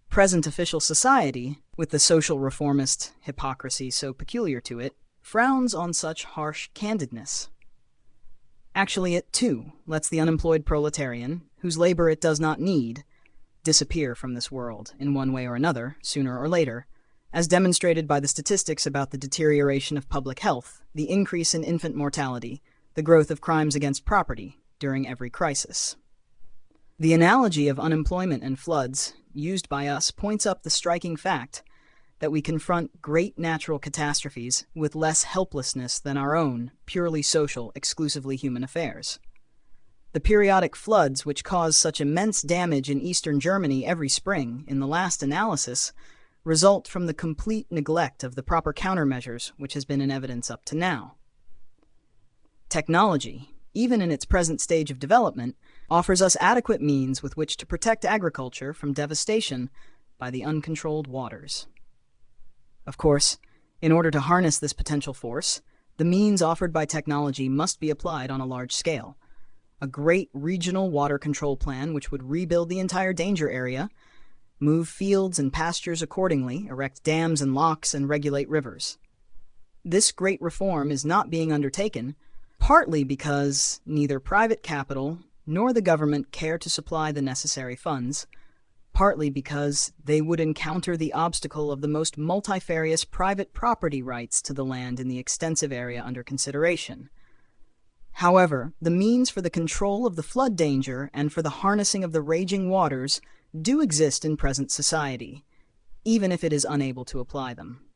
Present official society, with the social reformist hypocrisy so peculiar to it, frowns on such harsh candidness. Actually, it too lets the unemployed proletarian, whose labor it does not need, disappear from this world in one way or another, sooner or later, as demonstrated by the statistics about the deterioration of public health, the increase in infant mortality, the growth of crimes against property during every crisis. The analogy of unemployment and floods used by us points up the striking fact that we confront great natural catastrophes with less helplessness than our own, purely social, exclusively human affairs. The periodic floods which cause such immense damage in eastern Germany every spring, in the last analysis, result from the complete neglect of the proper countermeasures which has been in evidence up to now. Technology, even in its present stage of development, offers us adequate means with which to protect agriculture from devastation by the uncontrolled waters. Of course, in order to harness this potential force, the means offered by technology must be applied on a large scale. A great regional water control plan which would rebuild the entire danger area, move fields and pastures accordingly, erect dams and locks, and regulate rivers. This great reform is not being undertaken, partly because neither private capital nor the government care to supply the necessary funds, partly because they would encounter the obstacle of the most multifarious private property rights to the land in the extensive area under consideration. However, the means for the control of the flood danger and for the harnessing of the raging waters do exist in present society, even if it is unable to apply them.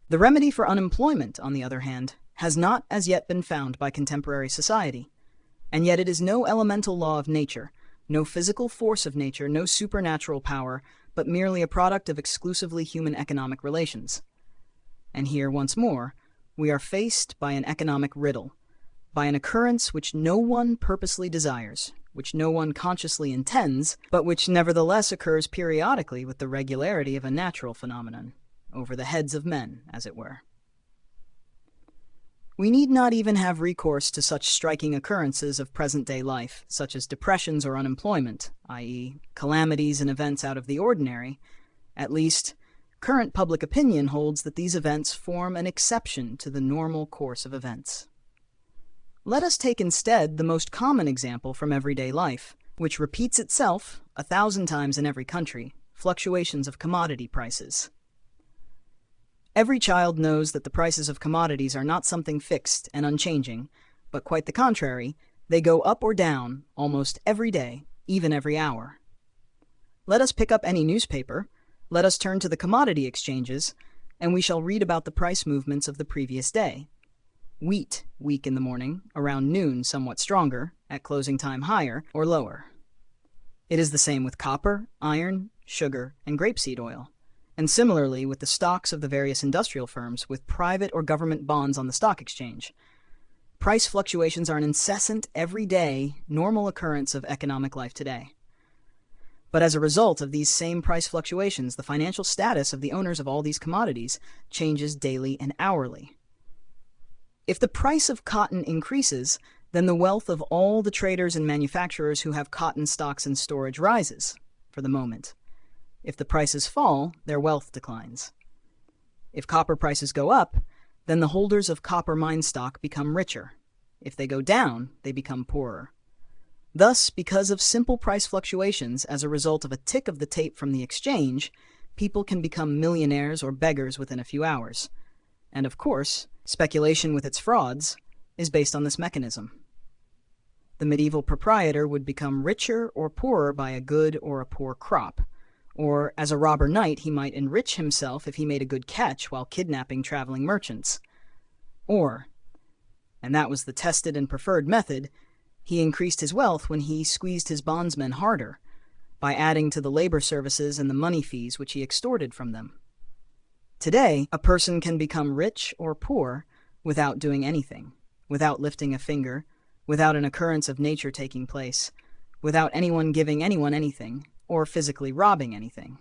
The remedy for unemployment, on the other hand, has not as yet been found by contemporary society, and yet it is no elemental law of nature, no physical force of nature, no supernatural power, but merely a product of exclusively human economic relations. And here, once more, we are faced by an economic riddle, by an occurrence which no one purposely desires, which no one consciously intends, but which nevertheless occurs periodically with the regularity of a natural phenomenon, over the heads of men, as it were. We need not even have recourse to such striking occurrences of present-day life, such as depressions or unemployment, i.e., calamities and events out of the ordinary. At least, current public opinion holds that these events form an exception to the normal course of events. Let us take instead the most common example from everyday life, which repeats itself 1,000 times in every country: fluctuations of commodity prices. Every child knows that the prices of commodities are not something fixed and unchanging, but quite the contrary, they go up or down almost every day, even every hour. Let us pick up any newspaper, let us turn to the commodity exchanges, and we shall read about the price movements of the previous day. Wheat, weak in the morning, around noon somewhat stronger, at closing time higher or lower. It is the same with copper, iron, sugar, and grapeseed oil. And similarly with the stocks of the various industrial firms, with private or government bonds on the stock exchange. Price fluctuations are an incessant, everyday, normal occurrence of economic life today. But as a result of these same price fluctuations, the financial status of the owners of all these commodities changes daily and hourly. If the price of cotton increases, then the wealth of all the traders and manufacturers who have cotton stocks in storage rises, for the moment. If the prices fall, their wealth declines. If copper prices go up, then the holders of copper mine stock become richer. If they go down, they become poorer. Thus, because of simple price fluctuations as a result of a tick of the tape from the exchange, people can become millionaires or beggars within a few hours. And of course, speculation with its frauds is based on this mechanism. The medieval proprietor would become richer or poorer by a good or a poor crop, or as a robber knight he might enrich himself if he made a good catch while kidnapping traveling merchants. Or, and that was the tested and preferred method, he increased his wealth when he squeezed his bondsmen harder, by adding to the labor services and the money fees which he extorted from them. Today, a person can become rich or poor without doing anything, without lifting a finger, without an occurrence of nature taking place, without anyone giving anyone anything, or physically robbing anything.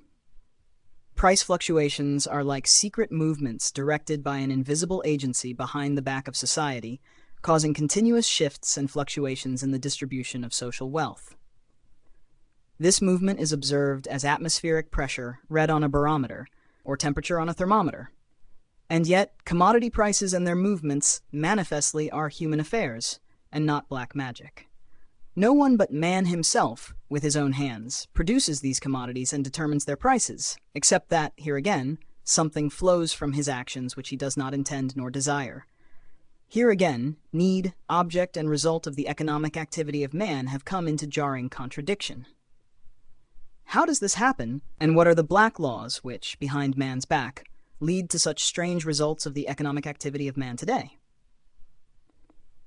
Price fluctuations are like secret movements directed by an invisible agency behind the back of society, causing continuous shifts and fluctuations in the distribution of social wealth. This movement is observed as atmospheric pressure read on a barometer, or temperature on a thermometer. And yet, commodity prices and their movements manifestly are human affairs, and not black magic. No one but man himself, with his own hands, produces these commodities and determines their prices, except that, here again, something flows from his actions which he does not intend nor desire. Here again, need, object, and result of the economic activity of man have come into jarring contradiction. How does this happen, and what are the black laws which, behind man's back, lead to such strange results of the economic activity of man today?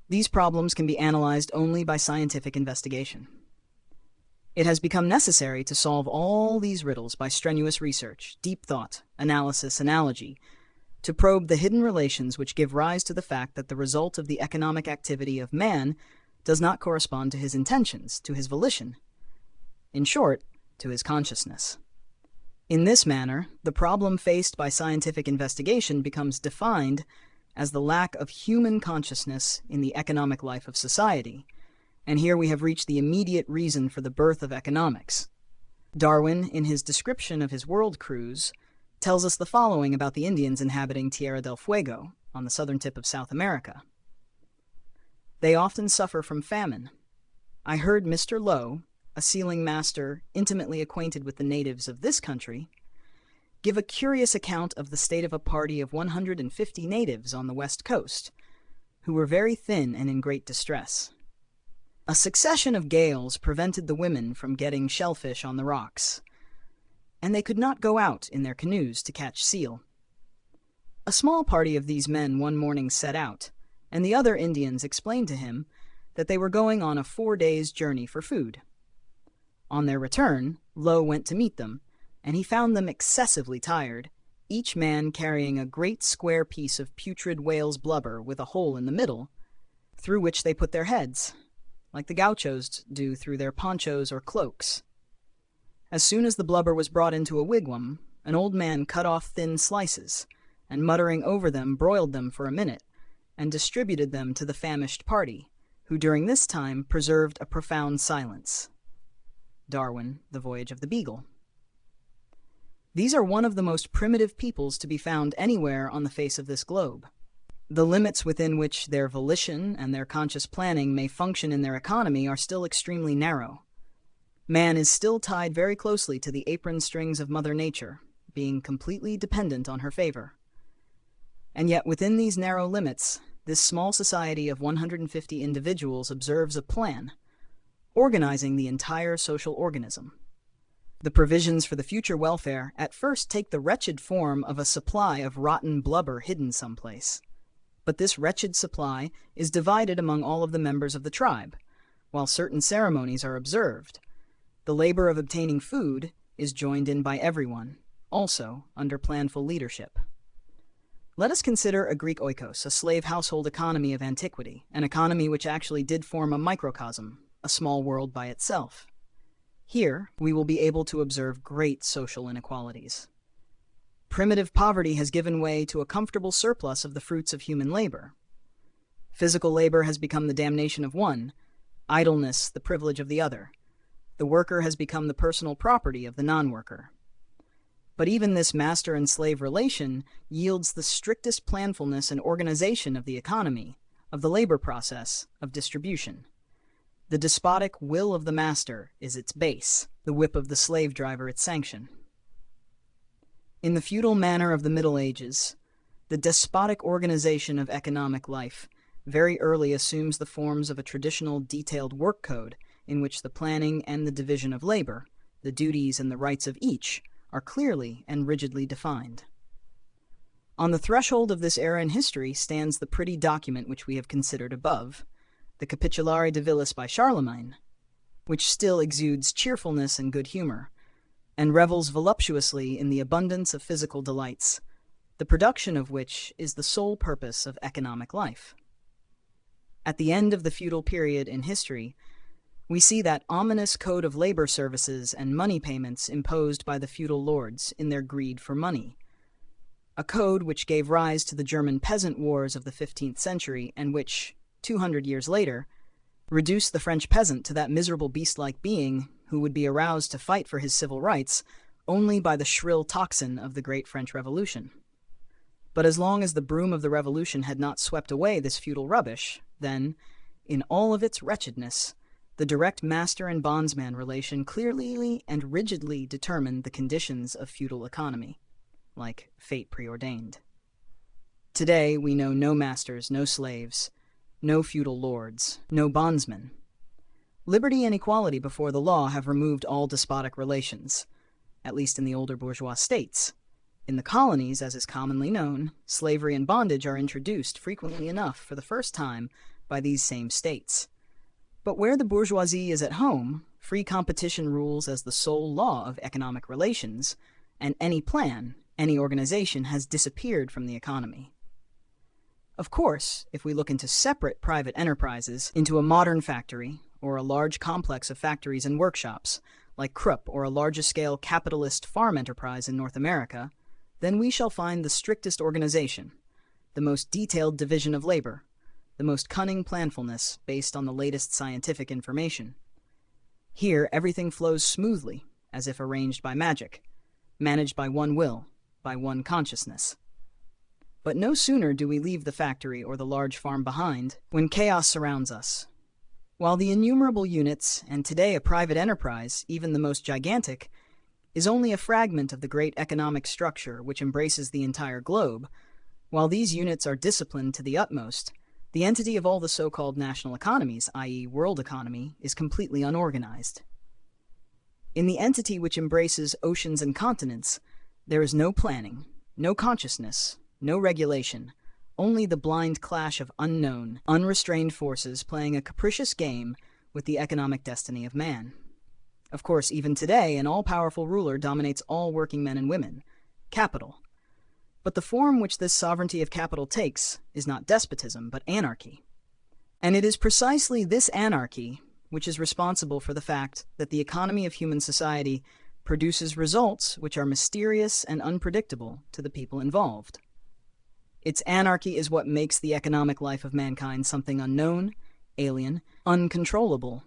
These problems can be analyzed only by scientific investigation. It has become necessary to solve all these riddles by strenuous research, deep thought, analysis, analogy, to probe the hidden relations which give rise to the fact that the result of the economic activity of man does not correspond to his intentions, to his volition. In short, to his consciousness. In this manner, the problem faced by scientific investigation becomes defined as the lack of human consciousness in the economic life of society, and here we have reached the immediate reason for the birth of economics. Darwin, in his description of his world cruise, tells us the following about the Indians inhabiting Tierra del Fuego, on the southern tip of South America. They often suffer from famine. I heard Mr. Lowe, a sealing master intimately acquainted with the natives of this country, give a curious account of the state of a party of 150 natives on the west coast, who were very thin and in great distress. A succession of gales prevented the women from getting shellfish on the rocks, and they could not go out in their canoes to catch seal. A small party of these men one morning set out, and the other Indians explained to him that they were going on a 4 days' journey for food. On their return, Lowe went to meet them, and he found them excessively tired, each man carrying a great square piece of putrid whale's blubber with a hole in the middle, through which they put their heads, like the gauchos do through their ponchos or cloaks. As soon as the blubber was brought into a wigwam, an old man cut off thin slices, and muttering over them broiled them for a minute, and distributed them to the famished party, who during this time preserved a profound silence. Darwin, The Voyage of the Beagle. These are one of the most primitive peoples to be found anywhere on the face of this globe. The limits within which their volition and their conscious planning may function in their economy are still extremely narrow. Man is still tied very closely to the apron strings of Mother Nature, being completely dependent on her favor. And yet within these narrow limits, this small society of 150 individuals observes a plan, organizing the entire social organism. The provisions for the future welfare at first take the wretched form of a supply of rotten blubber hidden someplace. But this wretched supply is divided among all of the members of the tribe, while certain ceremonies are observed. The labor of obtaining food is joined in by everyone, also under planful leadership. Let us consider a Greek oikos, a slave household economy of antiquity, an economy which actually did form a microcosm, a small world by itself. Here, we will be able to observe great social inequalities. Primitive poverty has given way to a comfortable surplus of the fruits of human labor. Physical labor has become the damnation of one, idleness the privilege of the other. The worker has become the personal property of the non-worker. But even this master and slave relation yields the strictest planfulness and organization of the economy, of the labor process, of distribution. The despotic will of the master is its base, the whip of the slave driver its sanction. In the feudal manner of the Middle Ages, The despotic organization of economic life very early assumes the forms of a traditional detailed work code in which the planning and the division of labor, the duties and the rights of each, are clearly and rigidly defined. On the threshold of this era in history stands the pretty document which we have considered above, the Capitulare de Villis by Charlemagne, which still exudes cheerfulness and good humor, and revels voluptuously in the abundance of physical delights, the production of which is the sole purpose of economic life. At the end of the feudal period in history, we see that ominous code of labor services and money payments imposed by the feudal lords in their greed for money, a code which gave rise to the German peasant wars of the 15th century and which, 200 years later, reduced the French peasant to that miserable beast-like being who would be aroused to fight for his civil rights only by the shrill tocsin of the Great French Revolution. But as long as the broom of the Revolution had not swept away this feudal rubbish, then, in all of its wretchedness, the direct master and bondsman relation clearly and rigidly determined the conditions of feudal economy, like fate preordained. Today we know no masters, no slaves, no feudal lords, no bondsmen. Liberty and equality before the law have removed all despotic relations, at least in the older bourgeois states. In the colonies, as is commonly known, slavery and bondage are introduced frequently enough for the first time by these same states. But where the bourgeoisie is at home, free competition rules as the sole law of economic relations, and any plan, any organization has disappeared from the economy. Of course, if we look into separate private enterprises, into a modern factory, or a large complex of factories and workshops, like Krupp or a larger-scale capitalist farm enterprise in North America, then we shall find the strictest organization, the most detailed division of labor, the most cunning planfulness based on the latest scientific information. Here everything flows smoothly, as if arranged by magic, managed by one will, by one consciousness. But no sooner do we leave the factory or the large farm behind when chaos surrounds us. While the innumerable units, and today a private enterprise, even the most gigantic, is only a fragment of the great economic structure which embraces the entire globe, while these units are disciplined to the utmost, the entity of all the so-called national economies, i.e. world economy, is completely unorganized. In the entity which embraces oceans and continents, there is no planning, no consciousness, no regulation, only the blind clash of unknown, unrestrained forces playing a capricious game with the economic destiny of man. Of course, even today, an all-powerful ruler dominates all working men and women, capital. But the form which this sovereignty of capital takes is not despotism, but anarchy. And it is precisely this anarchy which is responsible for the fact that the economy of human society produces results which are mysterious and unpredictable to the people involved. Its anarchy is what makes the economic life of mankind something unknown, alien, uncontrollable,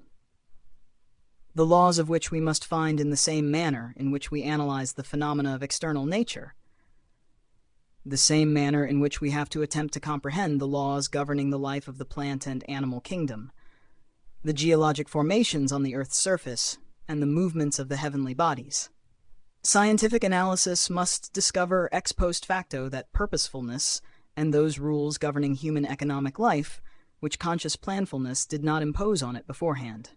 the laws of which we must find in the same manner in which we analyze the phenomena of external nature, the same manner in which we have to attempt to comprehend the laws governing the life of the plant and animal kingdom, the geologic formations on the Earth's surface, and the movements of the heavenly bodies. Scientific analysis must discover ex post facto that purposefulness and those rules governing human economic life which conscious planfulness did not impose on it beforehand.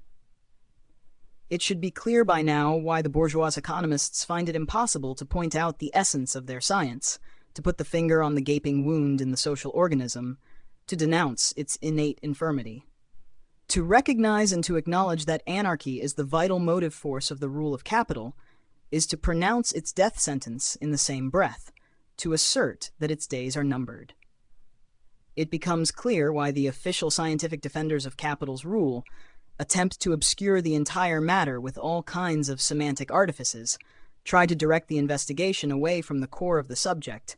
It should be clear by now why the bourgeois economists find it impossible to point out the essence of their science, to put the finger on the gaping wound in the social organism, to denounce its innate infirmity. To recognize and to acknowledge that anarchy is the vital motive force of the rule of capital is to pronounce its death sentence in the same breath, to assert that its days are numbered. It becomes clear why the official scientific defenders of capital's rule attempt to obscure the entire matter with all kinds of semantic artifices, try to direct the investigation away from the core of the subject,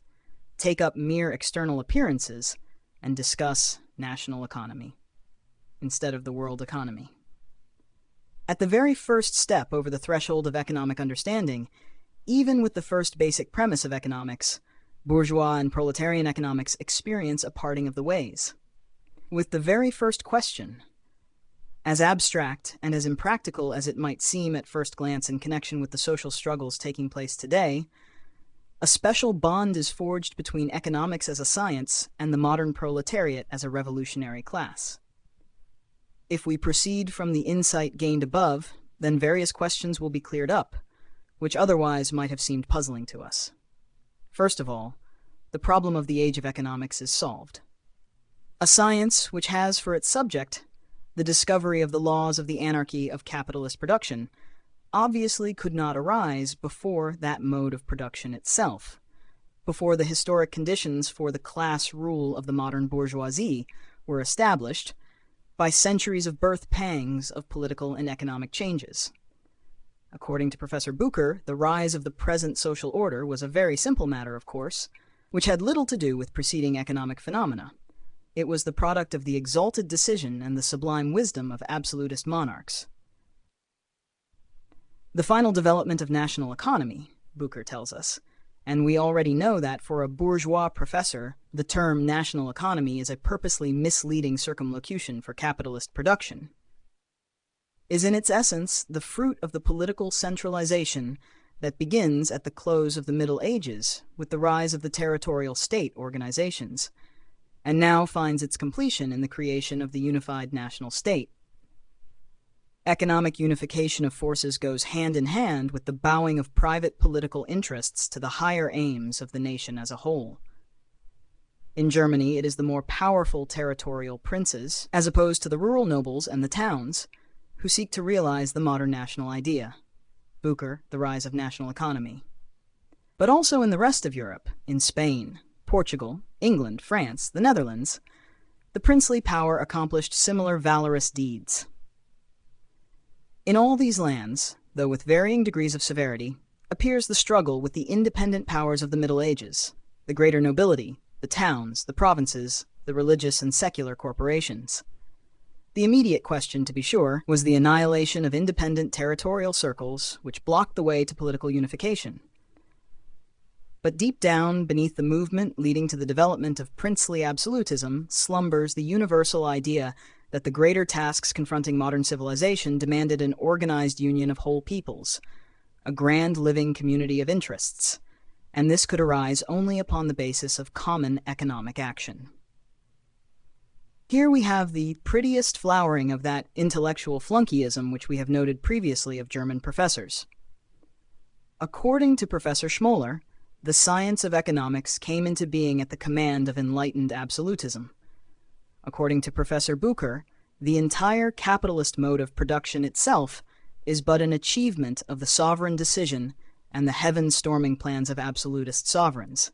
take up mere external appearances, and discuss national economy instead of the world economy. At the very first step over the threshold of economic understanding, even with the first basic premise of economics, bourgeois and proletarian economics experience a parting of the ways. With the very first question, as abstract and as impractical as it might seem at first glance in connection with the social struggles taking place today, A special bond is forged between economics as a science and the modern proletariat as a revolutionary class. If we proceed from the insight gained above, then various questions will be cleared up, which otherwise might have seemed puzzling to us. First of all, the problem of the age of economics is solved. A science which has for its subject the discovery of the laws of the anarchy of capitalist production obviously could not arise before that mode of production itself, before the historic conditions for the class rule of the modern bourgeoisie were established by centuries of birth pangs of political and economic changes. According to Professor Bucher, the rise of the present social order was a very simple matter, of course, which had little to do with preceding economic phenomena. It was the product of the exalted decision and the sublime wisdom of absolutist monarchs. The final development of national economy, Bucher tells us, and we already know that for a bourgeois professor, the term national economy is a purposely misleading circumlocution for capitalist production, is in its essence the fruit of the political centralization that begins at the close of the Middle Ages with the rise of the territorial state organizations, and now finds its completion in the creation of the unified national state. Economic unification of forces goes hand in hand with the bowing of private political interests to the higher aims of the nation as a whole. In Germany, it is the more powerful territorial princes, as opposed to the rural nobles and the towns, who seek to realize the modern national idea. Bucher, The Rise of National Economy. But also in the rest of Europe, in Spain, Portugal, England, France, the Netherlands, the princely power accomplished similar valorous deeds. In all these lands, though with varying degrees of severity, appears the struggle with the independent powers of the Middle Ages, the greater nobility, the towns, the provinces, the religious and secular corporations. The immediate question, to be sure, was the annihilation of independent territorial circles which blocked the way to political unification. But deep down, beneath the movement leading to the development of princely absolutism, slumbers the universal idea that the greater tasks confronting modern civilization demanded an organized union of whole peoples, a grand living community of interests, and this could arise only upon the basis of common economic action. Here we have the prettiest flowering of that intellectual flunkyism which we have noted previously of German professors. According to Professor Schmoller, the science of economics came into being at the command of enlightened absolutism. According to Professor Bucher, the entire capitalist mode of production itself is but an achievement of the sovereign decision and the heaven-storming plans of absolutist sovereigns.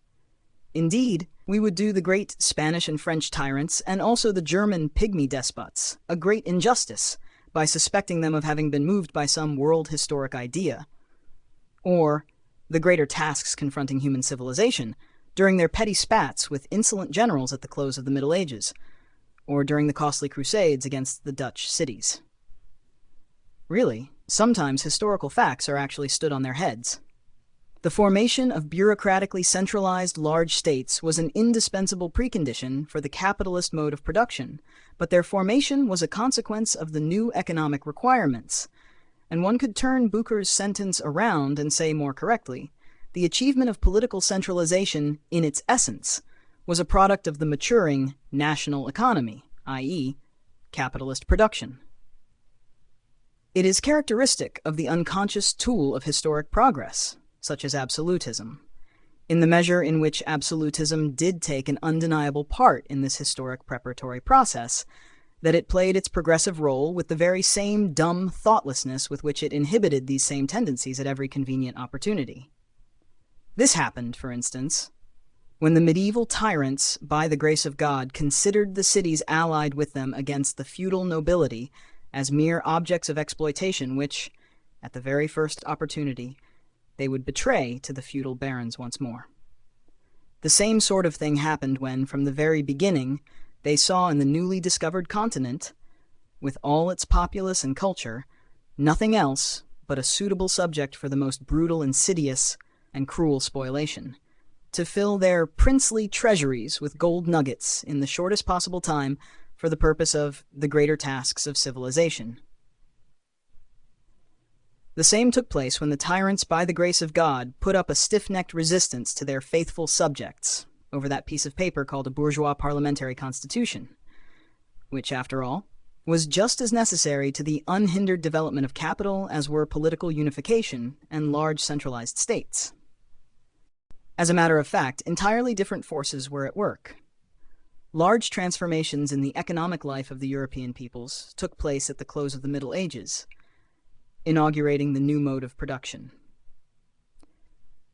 Indeed, we would do the great Spanish and French tyrants and also the German pygmy despots a great injustice by suspecting them of having been moved by some world historic idea, or the greater tasks confronting human civilization during their petty spats with insolent generals at the close of the Middle Ages, or during the costly crusades against the Dutch cities. Really, sometimes historical facts are actually stood on their heads. The formation of bureaucratically centralized large states was an indispensable precondition for the capitalist mode of production, but their formation was a consequence of the new economic requirements, and one could turn Bucher's sentence around and say more correctly, the achievement of political centralization in its essence was a product of the maturing national economy, i.e., capitalist production. It is characteristic of the unconscious tool of historic progress, such as absolutism, in the measure in which absolutism did take an undeniable part in this historic preparatory process, that it played its progressive role with the very same dumb thoughtlessness with which it inhibited these same tendencies at every convenient opportunity. This happened, for instance, when the medieval tyrants, by the grace of God, considered the cities allied with them against the feudal nobility as mere objects of exploitation which, at the very first opportunity, they would betray to the feudal barons once more. The same sort of thing happened when, from the very beginning, they saw in the newly discovered continent, with all its populace and culture, nothing else but a suitable subject for the most brutal, insidious, and cruel spoliation, to fill their princely treasuries with gold nuggets in the shortest possible time for the purpose of the greater tasks of civilization. The same took place when the tyrants, by the grace of God, put up a stiff-necked resistance to their faithful subjects over that piece of paper called a bourgeois parliamentary constitution, which, after all, was just as necessary to the unhindered development of capital as were political unification and large centralized states. As a matter of fact, entirely different forces were at work. Large transformations in the economic life of the European peoples took place at the close of the Middle Ages, inaugurating the new mode of production.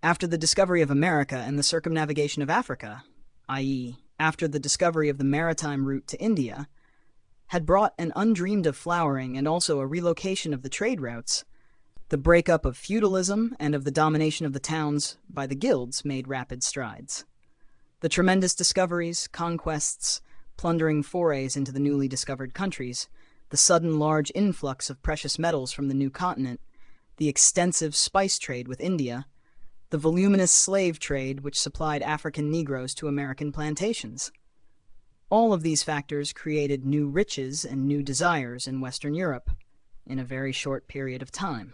After the discovery of America and the circumnavigation of Africa, i.e., after the discovery of the maritime route to India, had brought an undreamed-of flowering and also a relocation of the trade routes, the breakup of feudalism and of the domination of the towns by the guilds made rapid strides. The tremendous discoveries, conquests, plundering forays into the newly discovered countries, the sudden large influx of precious metals from the new continent, the extensive spice trade with India, the voluminous slave trade which supplied African Negroes to American plantations. All of these factors created new riches and new desires in Western Europe in a very short period of time.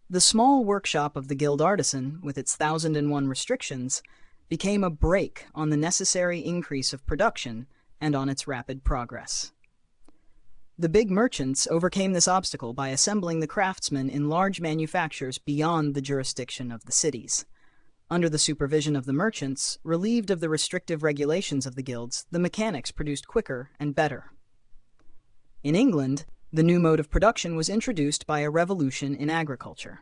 The small workshop of the guild artisan, with its 1,001 restrictions, became a brake on the necessary increase of production and on its rapid progress. The big merchants overcame this obstacle by assembling the craftsmen in large manufactures beyond the jurisdiction of the cities. Under the supervision of the merchants, relieved of the restrictive regulations of the guilds, the mechanics produced quicker and better. In England, the new mode of production was introduced by a revolution in agriculture.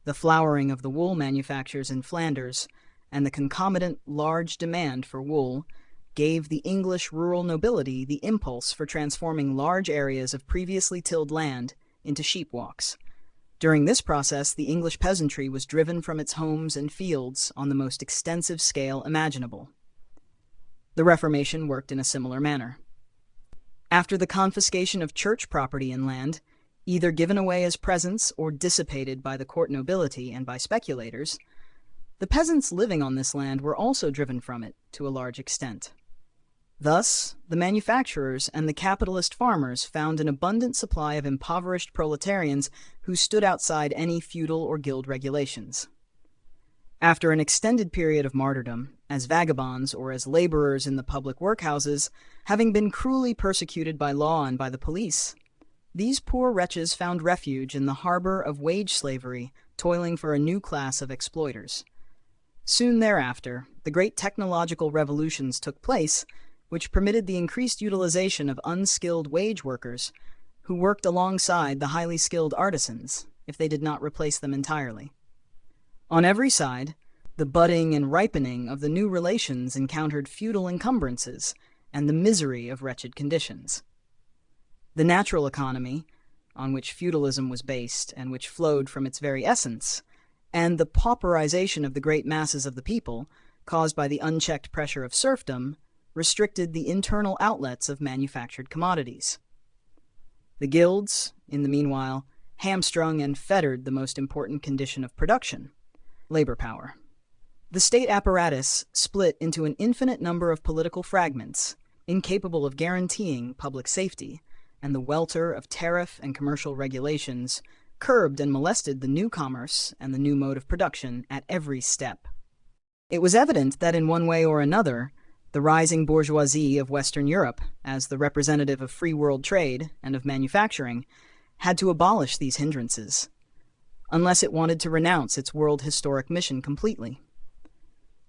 The flowering of the wool manufactures in Flanders and the concomitant large demand for wool gave the English rural nobility the impulse for transforming large areas of previously tilled land into sheep walks. During this process, the English peasantry was driven from its homes and fields on the most extensive scale imaginable. The Reformation worked in a similar manner. After the confiscation of church property and land, either given away as presents or dissipated by the court nobility and by speculators, the peasants living on this land were also driven from it to a large extent. Thus, the manufacturers and the capitalist farmers found an abundant supply of impoverished proletarians who stood outside any feudal or guild regulations. After an extended period of martyrdom, as vagabonds or as laborers in the public workhouses, having been cruelly persecuted by law and by the police, these poor wretches found refuge in the harbor of wage slavery, toiling for a new class of exploiters. Soon thereafter, the great technological revolutions took place, which permitted the increased utilization of unskilled wage workers who worked alongside the highly skilled artisans, if they did not replace them entirely. On every side, the budding and ripening of the new relations encountered feudal encumbrances and the misery of wretched conditions. The natural economy, on which feudalism was based and which flowed from its very essence, and the pauperization of the great masses of the people, caused by the unchecked pressure of serfdom, restricted the internal outlets of manufactured commodities. The guilds, in the meanwhile, hamstrung and fettered the most important condition of production, labor power. The state apparatus split into an infinite number of political fragments, incapable of guaranteeing public safety, and the welter of tariff and commercial regulations curbed and molested the new commerce and the new mode of production at every step. It was evident that in one way or another, the rising bourgeoisie of Western Europe, as the representative of free world trade and of manufacturing, had to abolish these hindrances, unless it wanted to renounce its world historic mission completely.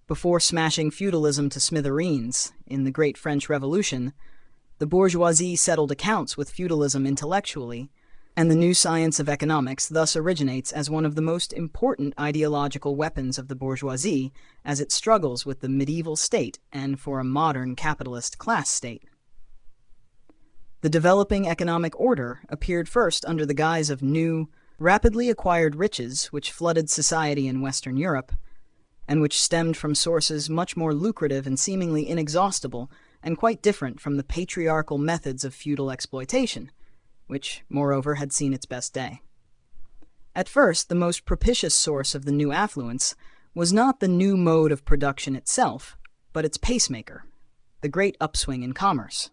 Before smashing feudalism to smithereens in the Great French Revolution, the bourgeoisie settled accounts with feudalism intellectually, and the new science of economics thus originates as one of the most important ideological weapons of the bourgeoisie as it struggles with the medieval state and for a modern capitalist class state. The developing economic order appeared first under the guise of new, rapidly acquired riches which flooded society in Western Europe, and which stemmed from sources much more lucrative and seemingly inexhaustible and quite different from the patriarchal methods of feudal exploitation, which, moreover, had seen its best day. At first, the most propitious source of the new affluence was not the new mode of production itself, but its pacemaker, the great upswing in commerce.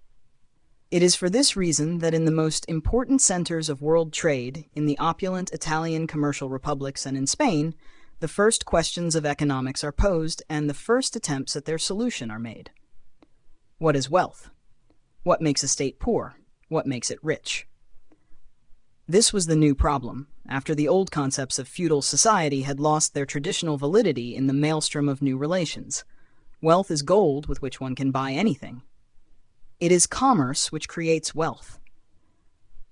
It is for this reason that in the most important centers of world trade, in the opulent Italian commercial republics and in Spain, the first questions of economics are posed and the first attempts at their solution are made. What is wealth? What makes a state poor? What makes it rich? This was the new problem, after the old concepts of feudal society had lost their traditional validity in the maelstrom of new relations. Wealth is gold with which one can buy anything. It is commerce which creates wealth.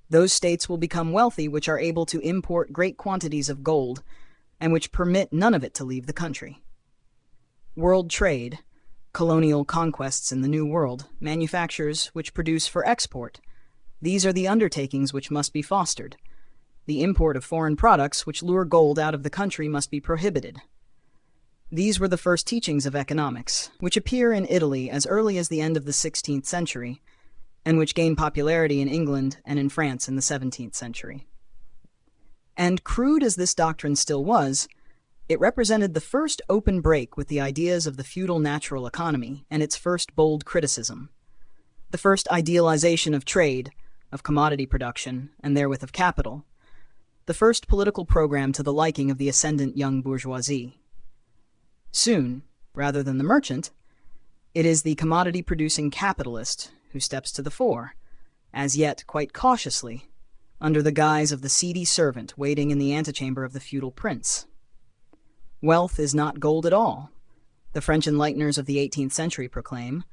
Those states will become wealthy which are able to import great quantities of gold and which permit none of it to leave the country. World trade, colonial conquests in the New World, manufactures which produce for export, these are the undertakings which must be fostered. The import of foreign products which lure gold out of the country must be prohibited. These were the first teachings of economics, which appear in Italy as early as the end of the 16th century, and which gain popularity in England and in France in the 17th century. And crude as this doctrine still was, it represented the first open break with the ideas of the feudal natural economy and its first bold criticism. The first idealization of trade, of commodity production, and therewith of capital. The first political program to the liking of the ascendant young bourgeoisie. Soon, rather than the merchant, it is the commodity-producing capitalist who steps to the fore, as yet quite cautiously, under the guise of the seedy servant waiting in the antechamber of the feudal prince. Wealth is not gold at all. The French enlighteners of the 18th century proclaim,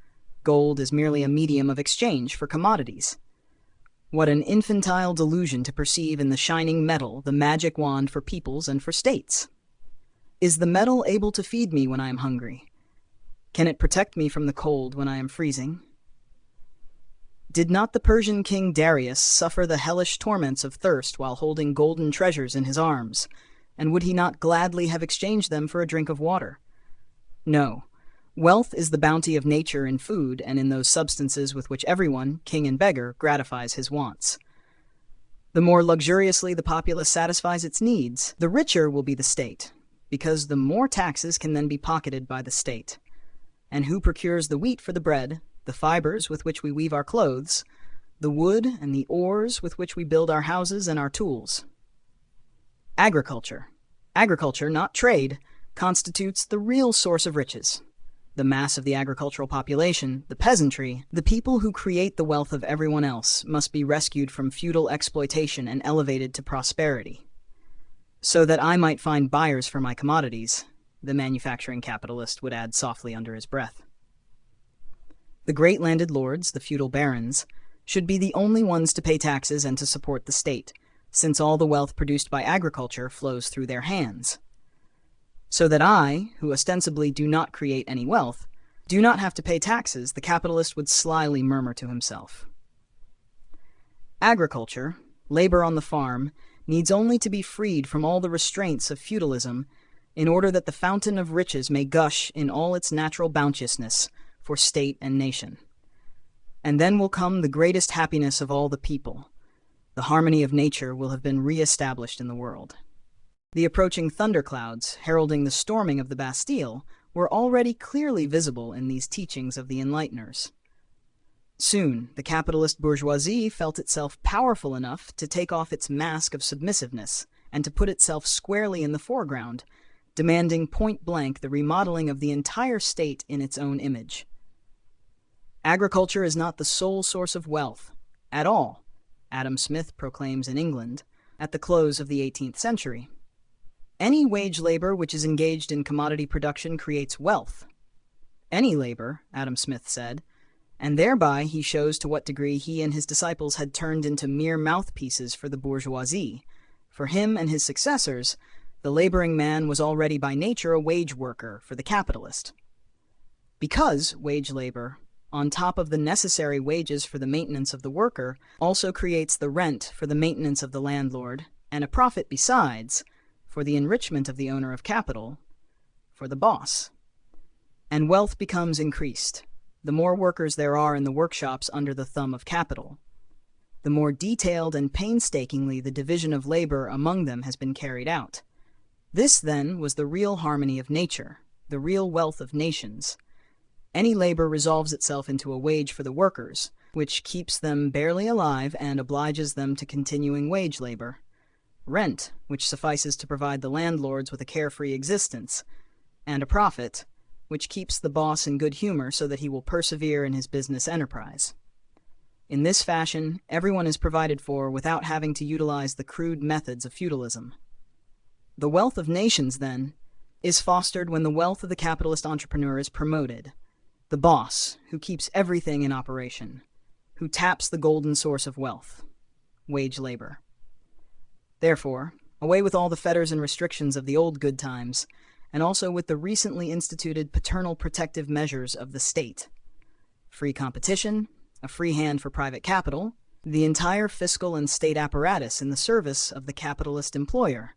gold is merely a medium of exchange for commodities. What an infantile delusion to perceive in the shining metal the magic wand for peoples and for states! Is the metal able to feed me when I am hungry? Can it protect me from the cold when I am freezing? Did not the Persian king Darius suffer the hellish torments of thirst while holding golden treasures in his arms, and would he not gladly have exchanged them for a drink of water? No. Wealth is the bounty of nature in food and in those substances with which everyone, king and beggar, gratifies his wants. The more luxuriously the populace satisfies its needs, the richer will be the state, because the more taxes can then be pocketed by the state. And who procures the wheat for the bread, the fibers with which we weave our clothes, the wood and the ores with which we build our houses and our tools? Agriculture. Agriculture, not trade, constitutes the real source of riches. The mass of the agricultural population, the peasantry, the people who create the wealth of everyone else, must be rescued from feudal exploitation and elevated to prosperity. So that I might find buyers for my commodities, the manufacturing capitalist would add softly under his breath. The great landed lords, the feudal barons, should be the only ones to pay taxes and to support the state, since all the wealth produced by agriculture flows through their hands. So that I, who ostensibly do not create any wealth, do not have to pay taxes, the capitalist would slyly murmur to himself. Agriculture, labor on the farm, needs only to be freed from all the restraints of feudalism in order that the fountain of riches may gush in all its natural bounteousness for state and nation. And then will come the greatest happiness of all the people. The harmony of nature will have been re-established in the world. The approaching thunderclouds, heralding the storming of the Bastille, were already clearly visible in these teachings of the Enlighteners. Soon, the capitalist bourgeoisie felt itself powerful enough to take off its mask of submissiveness and to put itself squarely in the foreground, demanding point-blank the remodeling of the entire state in its own image. Agriculture is not the sole source of wealth, at all, Adam Smith proclaims in England, at the close of the 18th century. Any wage labor which is engaged in commodity production creates wealth. Any labor, Adam Smith said, and thereby he shows to what degree he and his disciples had turned into mere mouthpieces for the bourgeoisie. For him and his successors, the laboring man was already by nature a wage worker for the capitalist. Because wage labor, on top of the necessary wages for the maintenance of the worker, also creates the rent for the maintenance of the landlord, and a profit besides, for the enrichment of the owner of capital, for the boss. And wealth becomes increased. The more workers there are in the workshops under the thumb of capital, the more detailed and painstakingly the division of labor among them has been carried out. This, then, was the real harmony of nature, the real wealth of nations. Any labor resolves itself into a wage for the workers, which keeps them barely alive and obliges them to continuing wage labor. Rent, which suffices to provide the landlords with a carefree existence. And a profit, which keeps the boss in good humor so that he will persevere in his business enterprise. In this fashion, everyone is provided for without having to utilize the crude methods of feudalism. The wealth of nations, then, is fostered when the wealth of the capitalist entrepreneur is promoted. The boss, who keeps everything in operation, who taps the golden source of wealth, wage labor. Therefore, away with all the fetters and restrictions of the old good times, and also with the recently instituted paternal protective measures of the state. Free competition, a free hand for private capital, the entire fiscal and state apparatus in the service of the capitalist employer,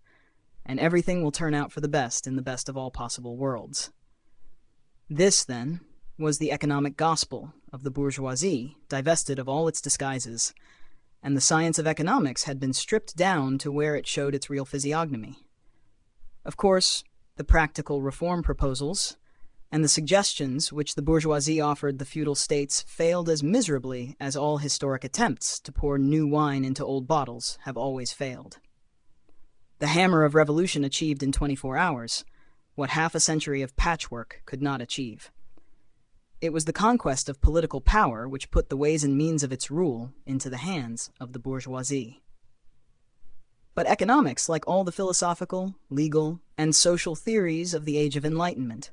and everything will turn out for the best in the best of all possible worlds. This, then, was the economic gospel of the bourgeoisie, divested of all its disguises, and the science of economics had been stripped down to where it showed its real physiognomy. Of course, the practical reform proposals and the suggestions which the bourgeoisie offered the feudal states failed as miserably as all historic attempts to pour new wine into old bottles have always failed. The hammer of revolution achieved in 24 hours what half a century of patchwork could not achieve. It was the conquest of political power which put the ways and means of its rule into the hands of the bourgeoisie. But economics, like all the philosophical, legal, and social theories of the Age of Enlightenment,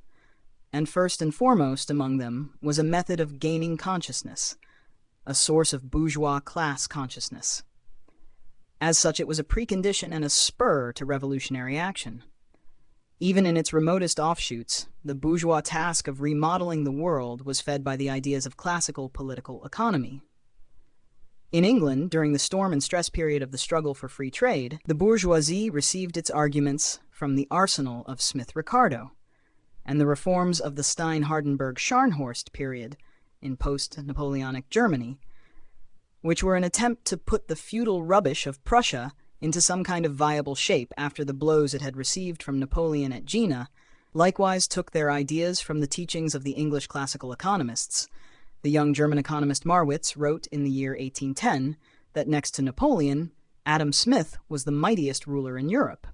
and first and foremost among them was a method of gaining consciousness, a source of bourgeois class consciousness. As such, it was a precondition and a spur to revolutionary action. Even in its remotest offshoots, the bourgeois task of remodeling the world was fed by the ideas of classical political economy. In England, during the storm and stress period of the struggle for free trade, the bourgeoisie received its arguments from the arsenal of Smith-Ricardo, and the reforms of the Stein-Hardenberg-Scharnhorst period in post-Napoleonic Germany, which were an attempt to put the feudal rubbish of Prussia into some kind of viable shape after the blows it had received from Napoleon at Jena, likewise took their ideas from the teachings of the English classical economists. The young German economist Marwitz wrote in the year 1810 that next to Napoleon, Adam Smith was the mightiest ruler in Europe.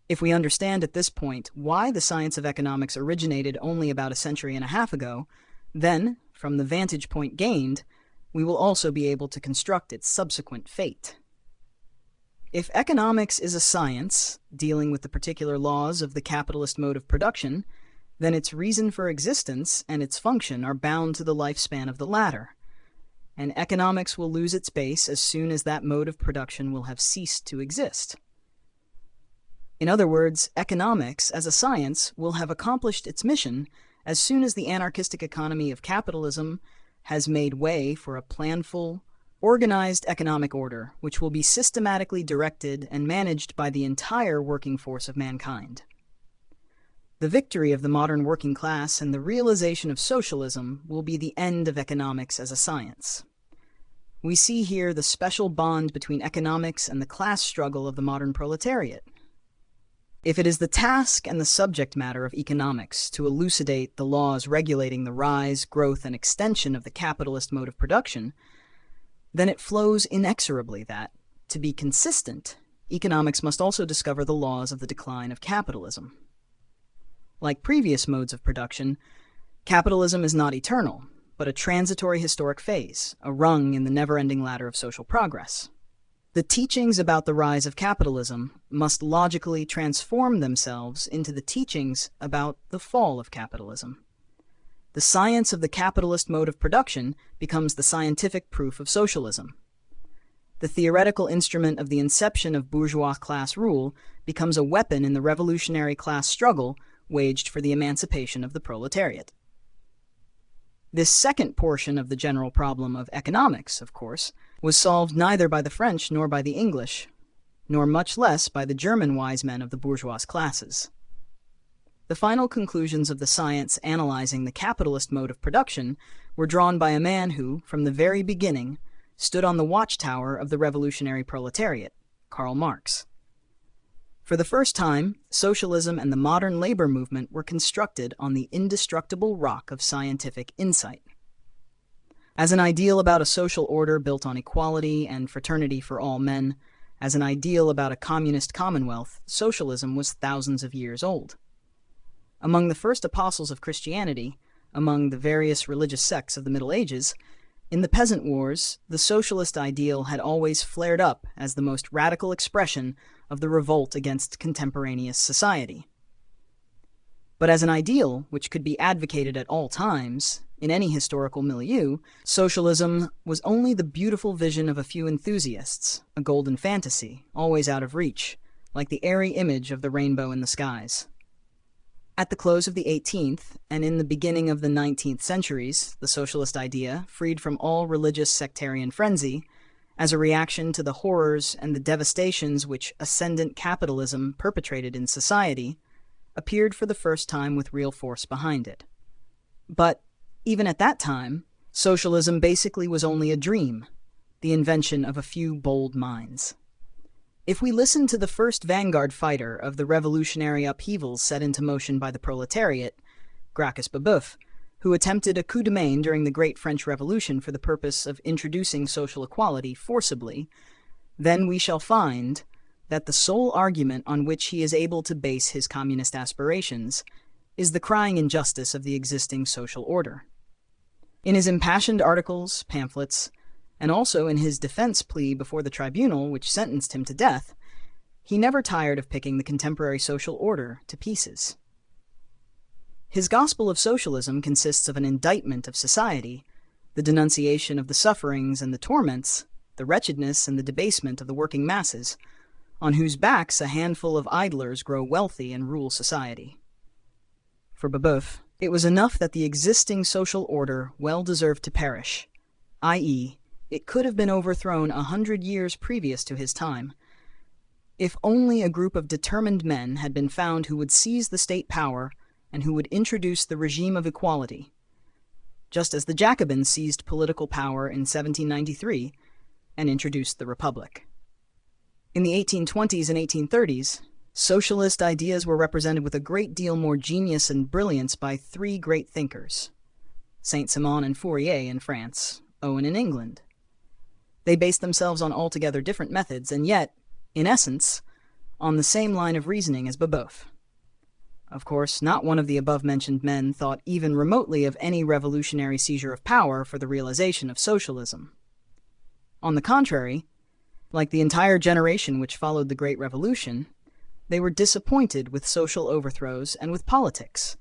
If we understand at this point why the science of economics originated only about a century and a half ago, then, from the vantage point gained, we will also be able to construct its subsequent fate. If economics is a science dealing with the particular laws of the capitalist mode of production, then its reason for existence and its function are bound to the lifespan of the latter, and economics will lose its base as soon as that mode of production will have ceased to exist. In other words, economics as a science will have accomplished its mission as soon as the anarchistic economy of capitalism has made way for a planful, organized economic order which will be systematically directed and managed by the entire working force of mankind. The victory of the modern working class and the realization of socialism will be the end of economics as a science. We see here the special bond between economics and the class struggle of the modern proletariat. If it is the task and the subject matter of economics to elucidate the laws regulating the rise, growth, and extension of the capitalist mode of production, then it flows inexorably that, to be consistent, economics must also discover the laws of the decline of capitalism. Like previous modes of production, capitalism is not eternal, but a transitory historic phase, a rung in the never-ending ladder of social progress. The teachings about the rise of capitalism must logically transform themselves into the teachings about the fall of capitalism. The science of the capitalist mode of production becomes the scientific proof of socialism. The theoretical instrument of the inception of bourgeois class rule becomes a weapon in the revolutionary class struggle waged for the emancipation of the proletariat. This second portion of the general problem of economics, of course, was solved neither by the French nor by the English, nor much less by the German wise men of the bourgeois classes. The final conclusions of the science analyzing the capitalist mode of production were drawn by a man who, from the very beginning, stood on the watchtower of the revolutionary proletariat, Karl Marx. For the first time, socialism and the modern labor movement were constructed on the indestructible rock of scientific insight. As an ideal about a social order built on equality and fraternity for all men, as an ideal about a communist commonwealth, socialism was thousands of years old. Among the first apostles of Christianity, among the various religious sects of the Middle Ages, in the peasant wars, the socialist ideal had always flared up as the most radical expression of the revolt against contemporaneous society. But as an ideal which could be advocated at all times, in any historical milieu, socialism was only the beautiful vision of a few enthusiasts, a golden fantasy, always out of reach, like the airy image of the rainbow in the skies. At the close of the 18th and in the beginning of the 19th centuries, the socialist idea, freed from all religious sectarian frenzy, as a reaction to the horrors and the devastations which ascendant capitalism perpetrated in society, appeared for the first time with real force behind it. But even at that time, socialism basically was only a dream, the invention of a few bold minds. If we listen to the first vanguard fighter of the revolutionary upheavals set into motion by the proletariat, Gracchus Babeuf, who attempted a coup de main during the Great French Revolution for the purpose of introducing social equality forcibly, then we shall find that the sole argument on which he is able to base his communist aspirations is the crying injustice of the existing social order. In his impassioned articles, pamphlets, and also in his defense plea before the tribunal which sentenced him to death, he never tired of picking the contemporary social order to pieces. His gospel of socialism consists of an indictment of society, the denunciation of the sufferings and the torments, the wretchedness and the debasement of the working masses, on whose backs a handful of idlers grow wealthy and rule society. For Babeuf, it was enough that the existing social order well deserved to perish, i.e., it could have been overthrown 100 years previous to his time, if only a group of determined men had been found who would seize the state power and who would introduce the regime of equality, just as the Jacobins seized political power in 1793 and introduced the Republic. In the 1820s and 1830s, socialist ideas were represented with a great deal more genius and brilliance by three great thinkers: Saint-Simon and Fourier in France, Owen in England. They based themselves on altogether different methods, and yet, in essence, on the same line of reasoning as Babeuf. Of course, not one of the above-mentioned men thought even remotely of any revolutionary seizure of power for the realization of socialism. On the contrary, like the entire generation which followed the Great Revolution, they were disappointed with social overthrows and with politics,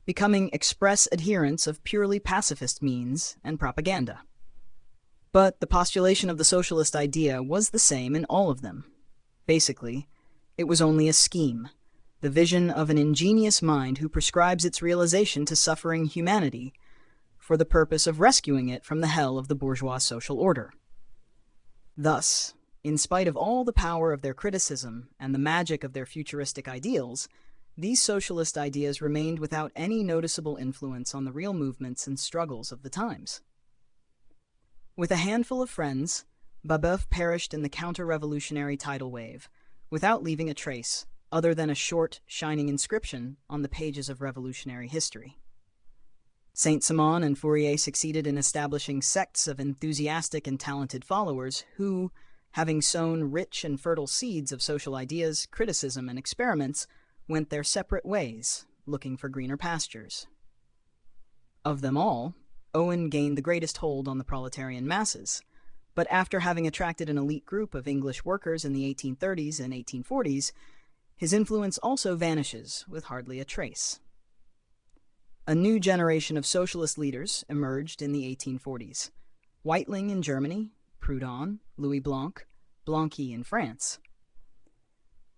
becoming express adherents of purely pacifist means and propaganda. But the postulation of the socialist idea was the same in all of them. Basically, it was only a scheme, the vision of an ingenious mind who prescribes its realization to suffering humanity for the purpose of rescuing it from the hell of the bourgeois social order. Thus, in spite of all the power of their criticism and the magic of their futuristic ideals, these socialist ideas remained without any noticeable influence on the real movements and struggles of the times. With a handful of friends, Babeuf perished in the counter-revolutionary tidal wave, without leaving a trace, other than a short, shining inscription on the pages of revolutionary history. Saint-Simon and Fourier succeeded in establishing sects of enthusiastic and talented followers who, having sown rich and fertile seeds of social ideas, criticism, and experiments, went their separate ways, looking for greener pastures. Of them all, Owen gained the greatest hold on the proletarian masses, but after having attracted an elite group of English workers in the 1830s and 1840s, his influence also vanishes with hardly a trace. A new generation of socialist leaders emerged in the 1840s. Weitling in Germany, Proudhon, Louis Blanc, Blanqui in France.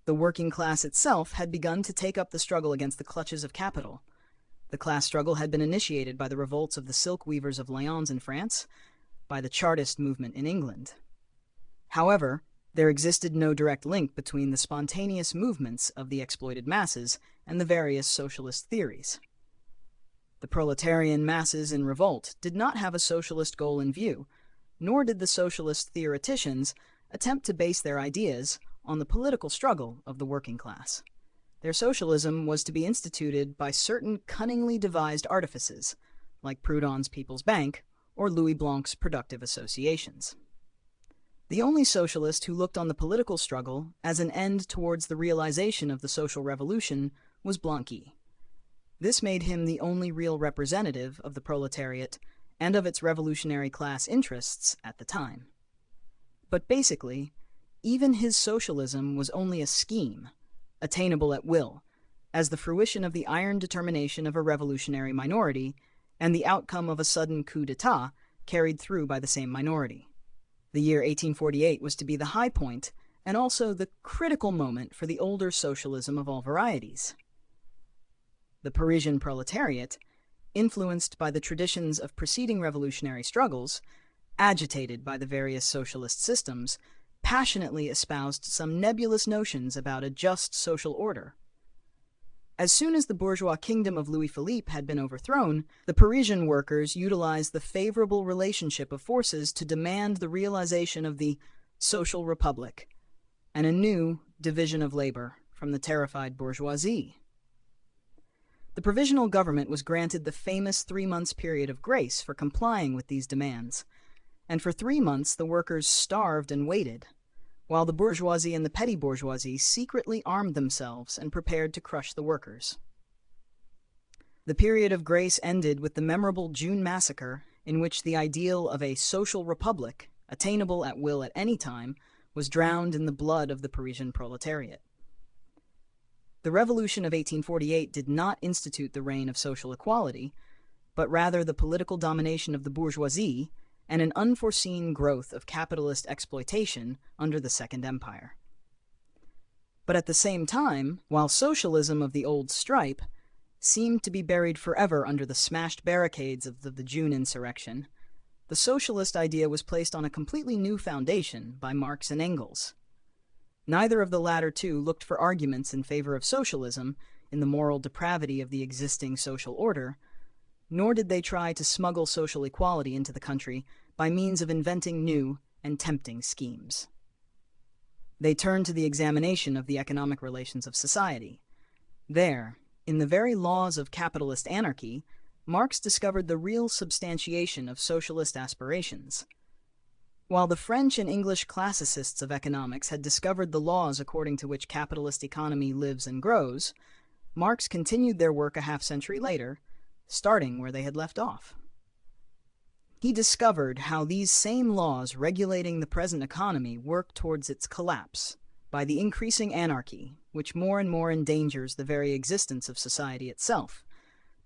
The working class itself had begun to take up the struggle against the clutches of capital. The class struggle had been initiated by the revolts of the silk weavers of Lyons in France, by the Chartist movement in England. However, there existed no direct link between the spontaneous movements of the exploited masses and the various socialist theories. The proletarian masses in revolt did not have a socialist goal in view, nor did the socialist theoreticians attempt to base their ideas on the political struggle of the working class. Their socialism was to be instituted by certain cunningly devised artifices, like Proudhon's People's Bank or Louis Blanc's productive associations. The only socialist who looked on the political struggle as an end towards the realization of the social revolution was Blanqui. This made him the only real representative of the proletariat and of its revolutionary class interests at the time. But basically, even his socialism was only a scheme, attainable at will, as the fruition of the iron determination of a revolutionary minority and the outcome of a sudden coup d'etat carried through by the same minority. The year 1848 was to be the high point and also the critical moment for the older socialism of all varieties. The Parisian proletariat, influenced by the traditions of preceding revolutionary struggles, agitated by the various socialist systems, passionately espoused some nebulous notions about a just social order. As soon as the bourgeois kingdom of Louis Philippe had been overthrown, the Parisian workers utilized the favorable relationship of forces to demand the realization of the social republic and a new division of labor from the terrified bourgeoisie. The provisional government was granted the famous 3 months period of grace for complying with these demands, and for 3 months the workers starved and waited, while the bourgeoisie and the petty bourgeoisie secretly armed themselves and prepared to crush the workers. The period of grace ended with the memorable June massacre, in which the ideal of a social republic, attainable at will at any time, was drowned in the blood of the Parisian proletariat. The Revolution of 1848 did not institute the reign of social equality, but rather the political domination of the bourgeoisie and an unforeseen growth of capitalist exploitation under the Second Empire. But at the same time, while socialism of the old stripe seemed to be buried forever under the smashed barricades of the June insurrection, the socialist idea was placed on a completely new foundation by Marx and Engels. Neither of the latter two looked for arguments in favor of socialism in the moral depravity of the existing social order, nor did they try to smuggle social equality into the country by means of inventing new and tempting schemes. They turned to the examination of the economic relations of society. There, in the very laws of capitalist anarchy, Marx discovered the real substantiation of socialist aspirations. While the French and English classicists of economics had discovered the laws according to which capitalist economy lives and grows, Marx continued their work a half-century later, starting where they had left off. He discovered how these same laws regulating the present economy work towards its collapse by the increasing anarchy, which more and more endangers the very existence of society itself,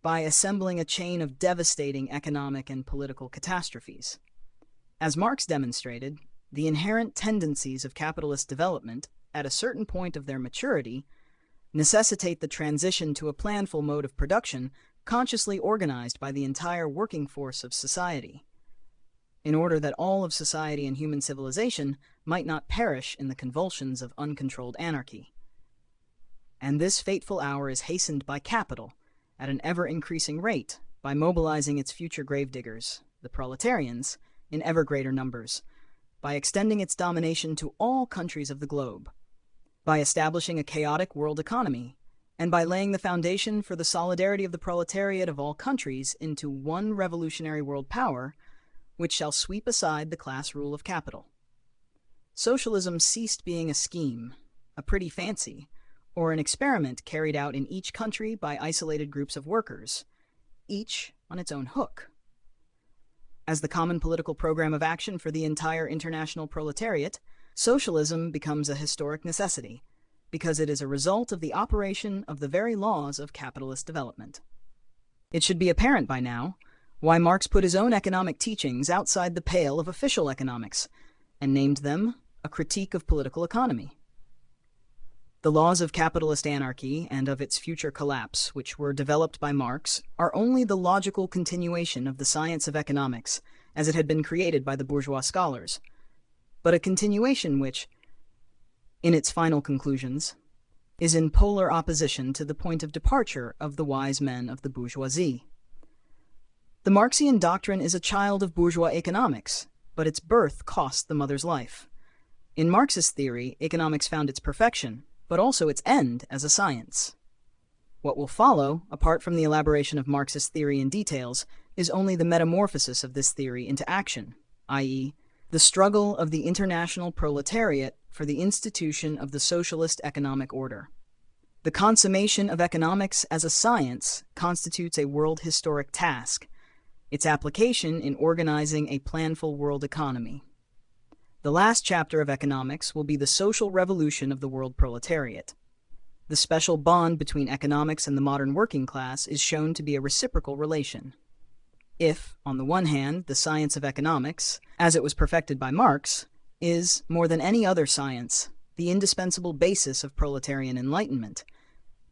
by assembling a chain of devastating economic and political catastrophes. As Marx demonstrated, the inherent tendencies of capitalist development, at a certain point of their maturity, necessitate the transition to a planful mode of production consciously organized by the entire working force of society, in order that all of society and human civilization might not perish in the convulsions of uncontrolled anarchy. And this fateful hour is hastened by capital, at an ever-increasing rate, by mobilizing its future gravediggers, the proletarians, in ever greater numbers, by extending its domination to all countries of the globe, by establishing a chaotic world economy, and by laying the foundation for the solidarity of the proletariat of all countries into one revolutionary world power, which shall sweep aside the class rule of capital. Socialism ceased being a scheme, a pretty fancy, or an experiment carried out in each country by isolated groups of workers, each on its own hook. As the common political program of action for the entire international proletariat, socialism becomes a historic necessity, because it is a result of the operation of the very laws of capitalist development. It should be apparent by now why Marx put his own economic teachings outside the pale of official economics, and named them a critique of political economy. The laws of capitalist anarchy and of its future collapse, which were developed by Marx, are only the logical continuation of the science of economics as it had been created by the bourgeois scholars, but a continuation which, in its final conclusions, is in polar opposition to the point of departure of the wise men of the bourgeoisie. The Marxian doctrine is a child of bourgeois economics, but its birth cost the mother's life. In Marxist theory, economics found its perfection, but also its end as a science. What will follow, apart from the elaboration of Marxist theory in details, is only the metamorphosis of this theory into action, i.e., the struggle of the international proletariat for the institution of the socialist economic order. The consummation of economics as a science constitutes a world historic task, its application in organizing a planful world economy. The last chapter of economics will be the social revolution of the world proletariat. The special bond between economics and the modern working class is shown to be a reciprocal relation. If, on the one hand, the science of economics, as it was perfected by Marx, is, more than any other science, the indispensable basis of proletarian enlightenment,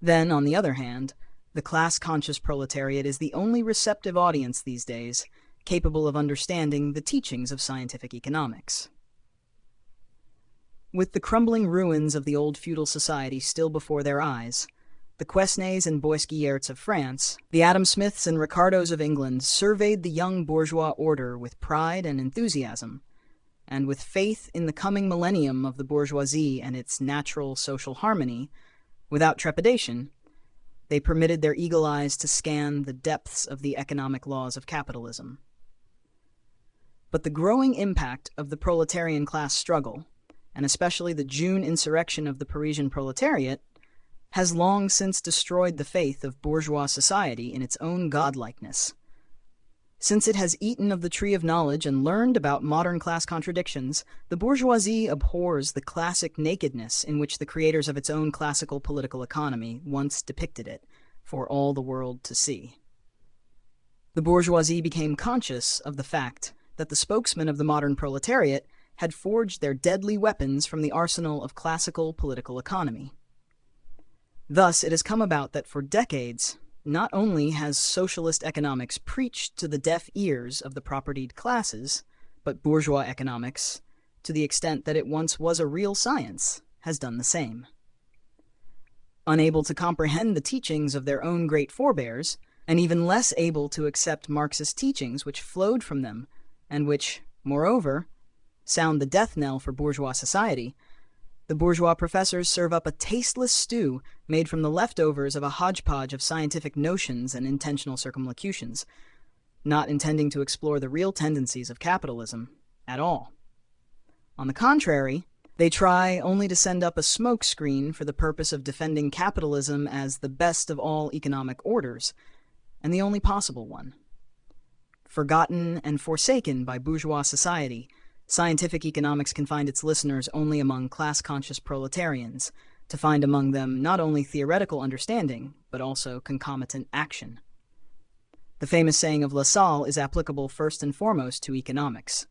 then, on the other hand, the class-conscious proletariat is the only receptive audience these days capable of understanding the teachings of scientific economics. With the crumbling ruins of the old feudal society still before their eyes, the Quesnays and Boisguillerts of France, the Adam Smiths and Ricardos of England surveyed the young bourgeois order with pride and enthusiasm, and with faith in the coming millennium of the bourgeoisie and its natural social harmony, without trepidation, they permitted their eagle eyes to scan the depths of the economic laws of capitalism. But the growing impact of the proletarian class struggle, and especially the June insurrection of the Parisian proletariat, has long since destroyed the faith of bourgeois society in its own godlikeness. Since it has eaten of the tree of knowledge and learned about modern class contradictions, the bourgeoisie abhors the classic nakedness in which the creators of its own classical political economy once depicted it, for all the world to see. The bourgeoisie became conscious of the fact that the spokesmen of the modern proletariat had forged their deadly weapons from the arsenal of classical political economy. Thus, it has come about that for decades, not only has socialist economics preached to the deaf ears of the propertied classes, but bourgeois economics, to the extent that it once was a real science, has done the same. Unable to comprehend the teachings of their own great forebears, and even less able to accept Marxist teachings which flowed from them, and which, moreover, sound the death knell for bourgeois society, the bourgeois professors serve up a tasteless stew made from the leftovers of a hodgepodge of scientific notions and intentional circumlocutions, not intending to explore the real tendencies of capitalism at all. On the contrary, they try only to send up a smoke screen for the purpose of defending capitalism as the best of all economic orders, and the only possible one. Forgotten and forsaken by bourgeois society, scientific economics can find its listeners only among class-conscious proletarians, to find among them not only theoretical understanding, but also concomitant action. The famous saying of Lassalle is applicable first and foremost to economics.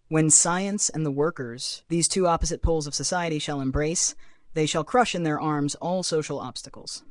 When science and the workers, these two opposite poles of society, shall embrace, they shall crush in their arms all social obstacles.